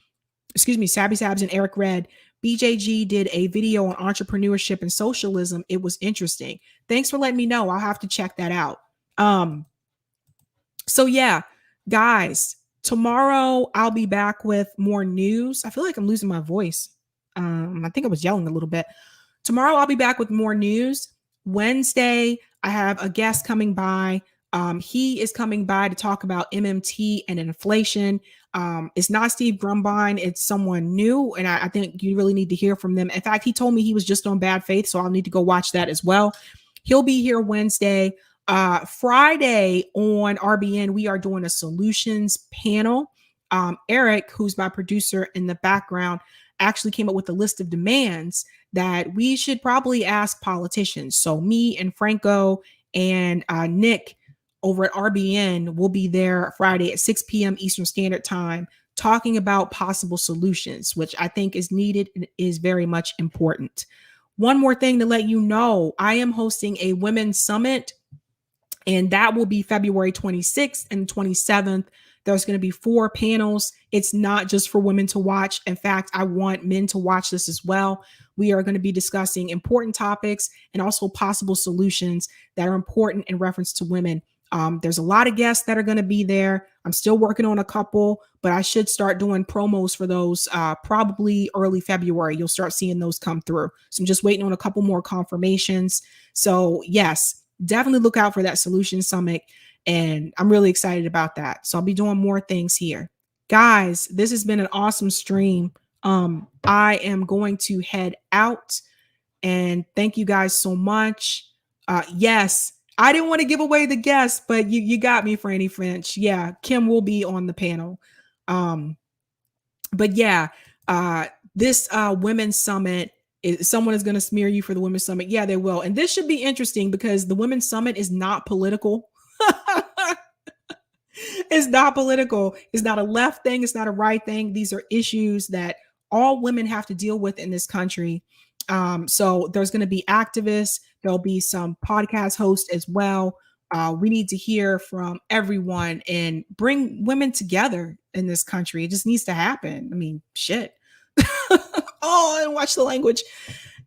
Sabs and Eric Red, BJG did a video on entrepreneurship and socialism. It was interesting. Thanks for letting me know. I'll have to check that out. So yeah, guys, tomorrow I'll be back with more news. I feel like I'm losing my voice. I think I was yelling a little bit. Tomorrow I'll be back with more news. Wednesday, I have a guest coming by. He is coming by to talk about MMT and inflation. It's not Steve Grumbine. It's someone new. And I think you really need to hear from them. In fact, he told me he was just on Bad Faith. So I'll need to go watch that as well. He'll be here Wednesday. Friday on RBN, we are doing a solutions panel. Eric, who's my producer in the background, actually came up with a list of demands that we should probably ask politicians. So me and Franco and Nick over at RBN will be there Friday at 6 p.m. Eastern Standard Time talking about possible solutions, which I think is needed and is very much important. One more thing to let you know, I am hosting a women's summit, and that will be February 26th and 27th. There's going to be 4 panels. It's not just for women to watch. In fact, I want men to watch this as well. We are going to be discussing important topics and also possible solutions that are important in reference to women. There's a lot of guests that are going to be there. I'm still working on a couple, but I should start doing promos for those probably early February. You'll start seeing those come through. So I'm just waiting on a couple more confirmations. So yes, definitely look out for that Solution Summit. And I'm really excited about that. So I'll be doing more things here. Guys, this has been an awesome stream. I am going to head out, and thank you guys so much. Yes, I didn't want to give away the guests, but you got me, Franny French. Yeah, Kim will be on the panel. But yeah, this Women's Summit, someone is going to smear you for the Women's Summit. Yeah, they will. And this should be interesting because the Women's Summit is not political. It's not political. It's not a left thing. It's not a right thing. These are issues that all women have to deal with in this country. So there's going to be activists. There'll be some podcast hosts as well. We need to hear from everyone and bring women together in this country. It just needs to happen. I mean, shit. Oh, and watch the language.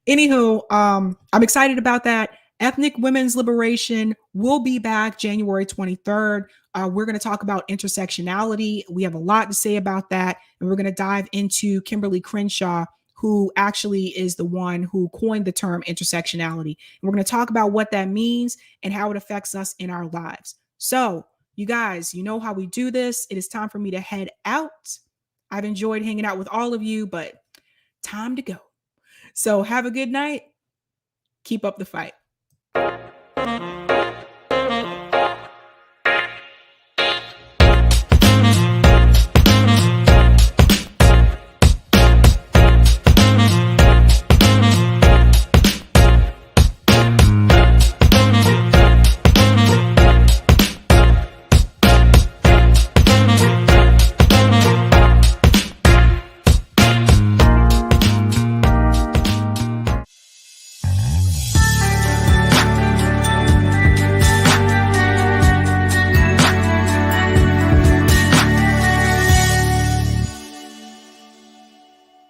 Anywho, I'm excited about that. Ethnic Women's Liberation will be back January 23rd. We're going to talk about intersectionality. We have a lot to say about that. And we're going to dive into Kimberly Crenshaw, who actually is the one who coined the term intersectionality. And we're going to talk about what that means and how it affects us in our lives. So, you guys, you know how we do this. It is time for me to head out. I've enjoyed hanging out with all of you, but time to go. So have a good night. Keep up the fight.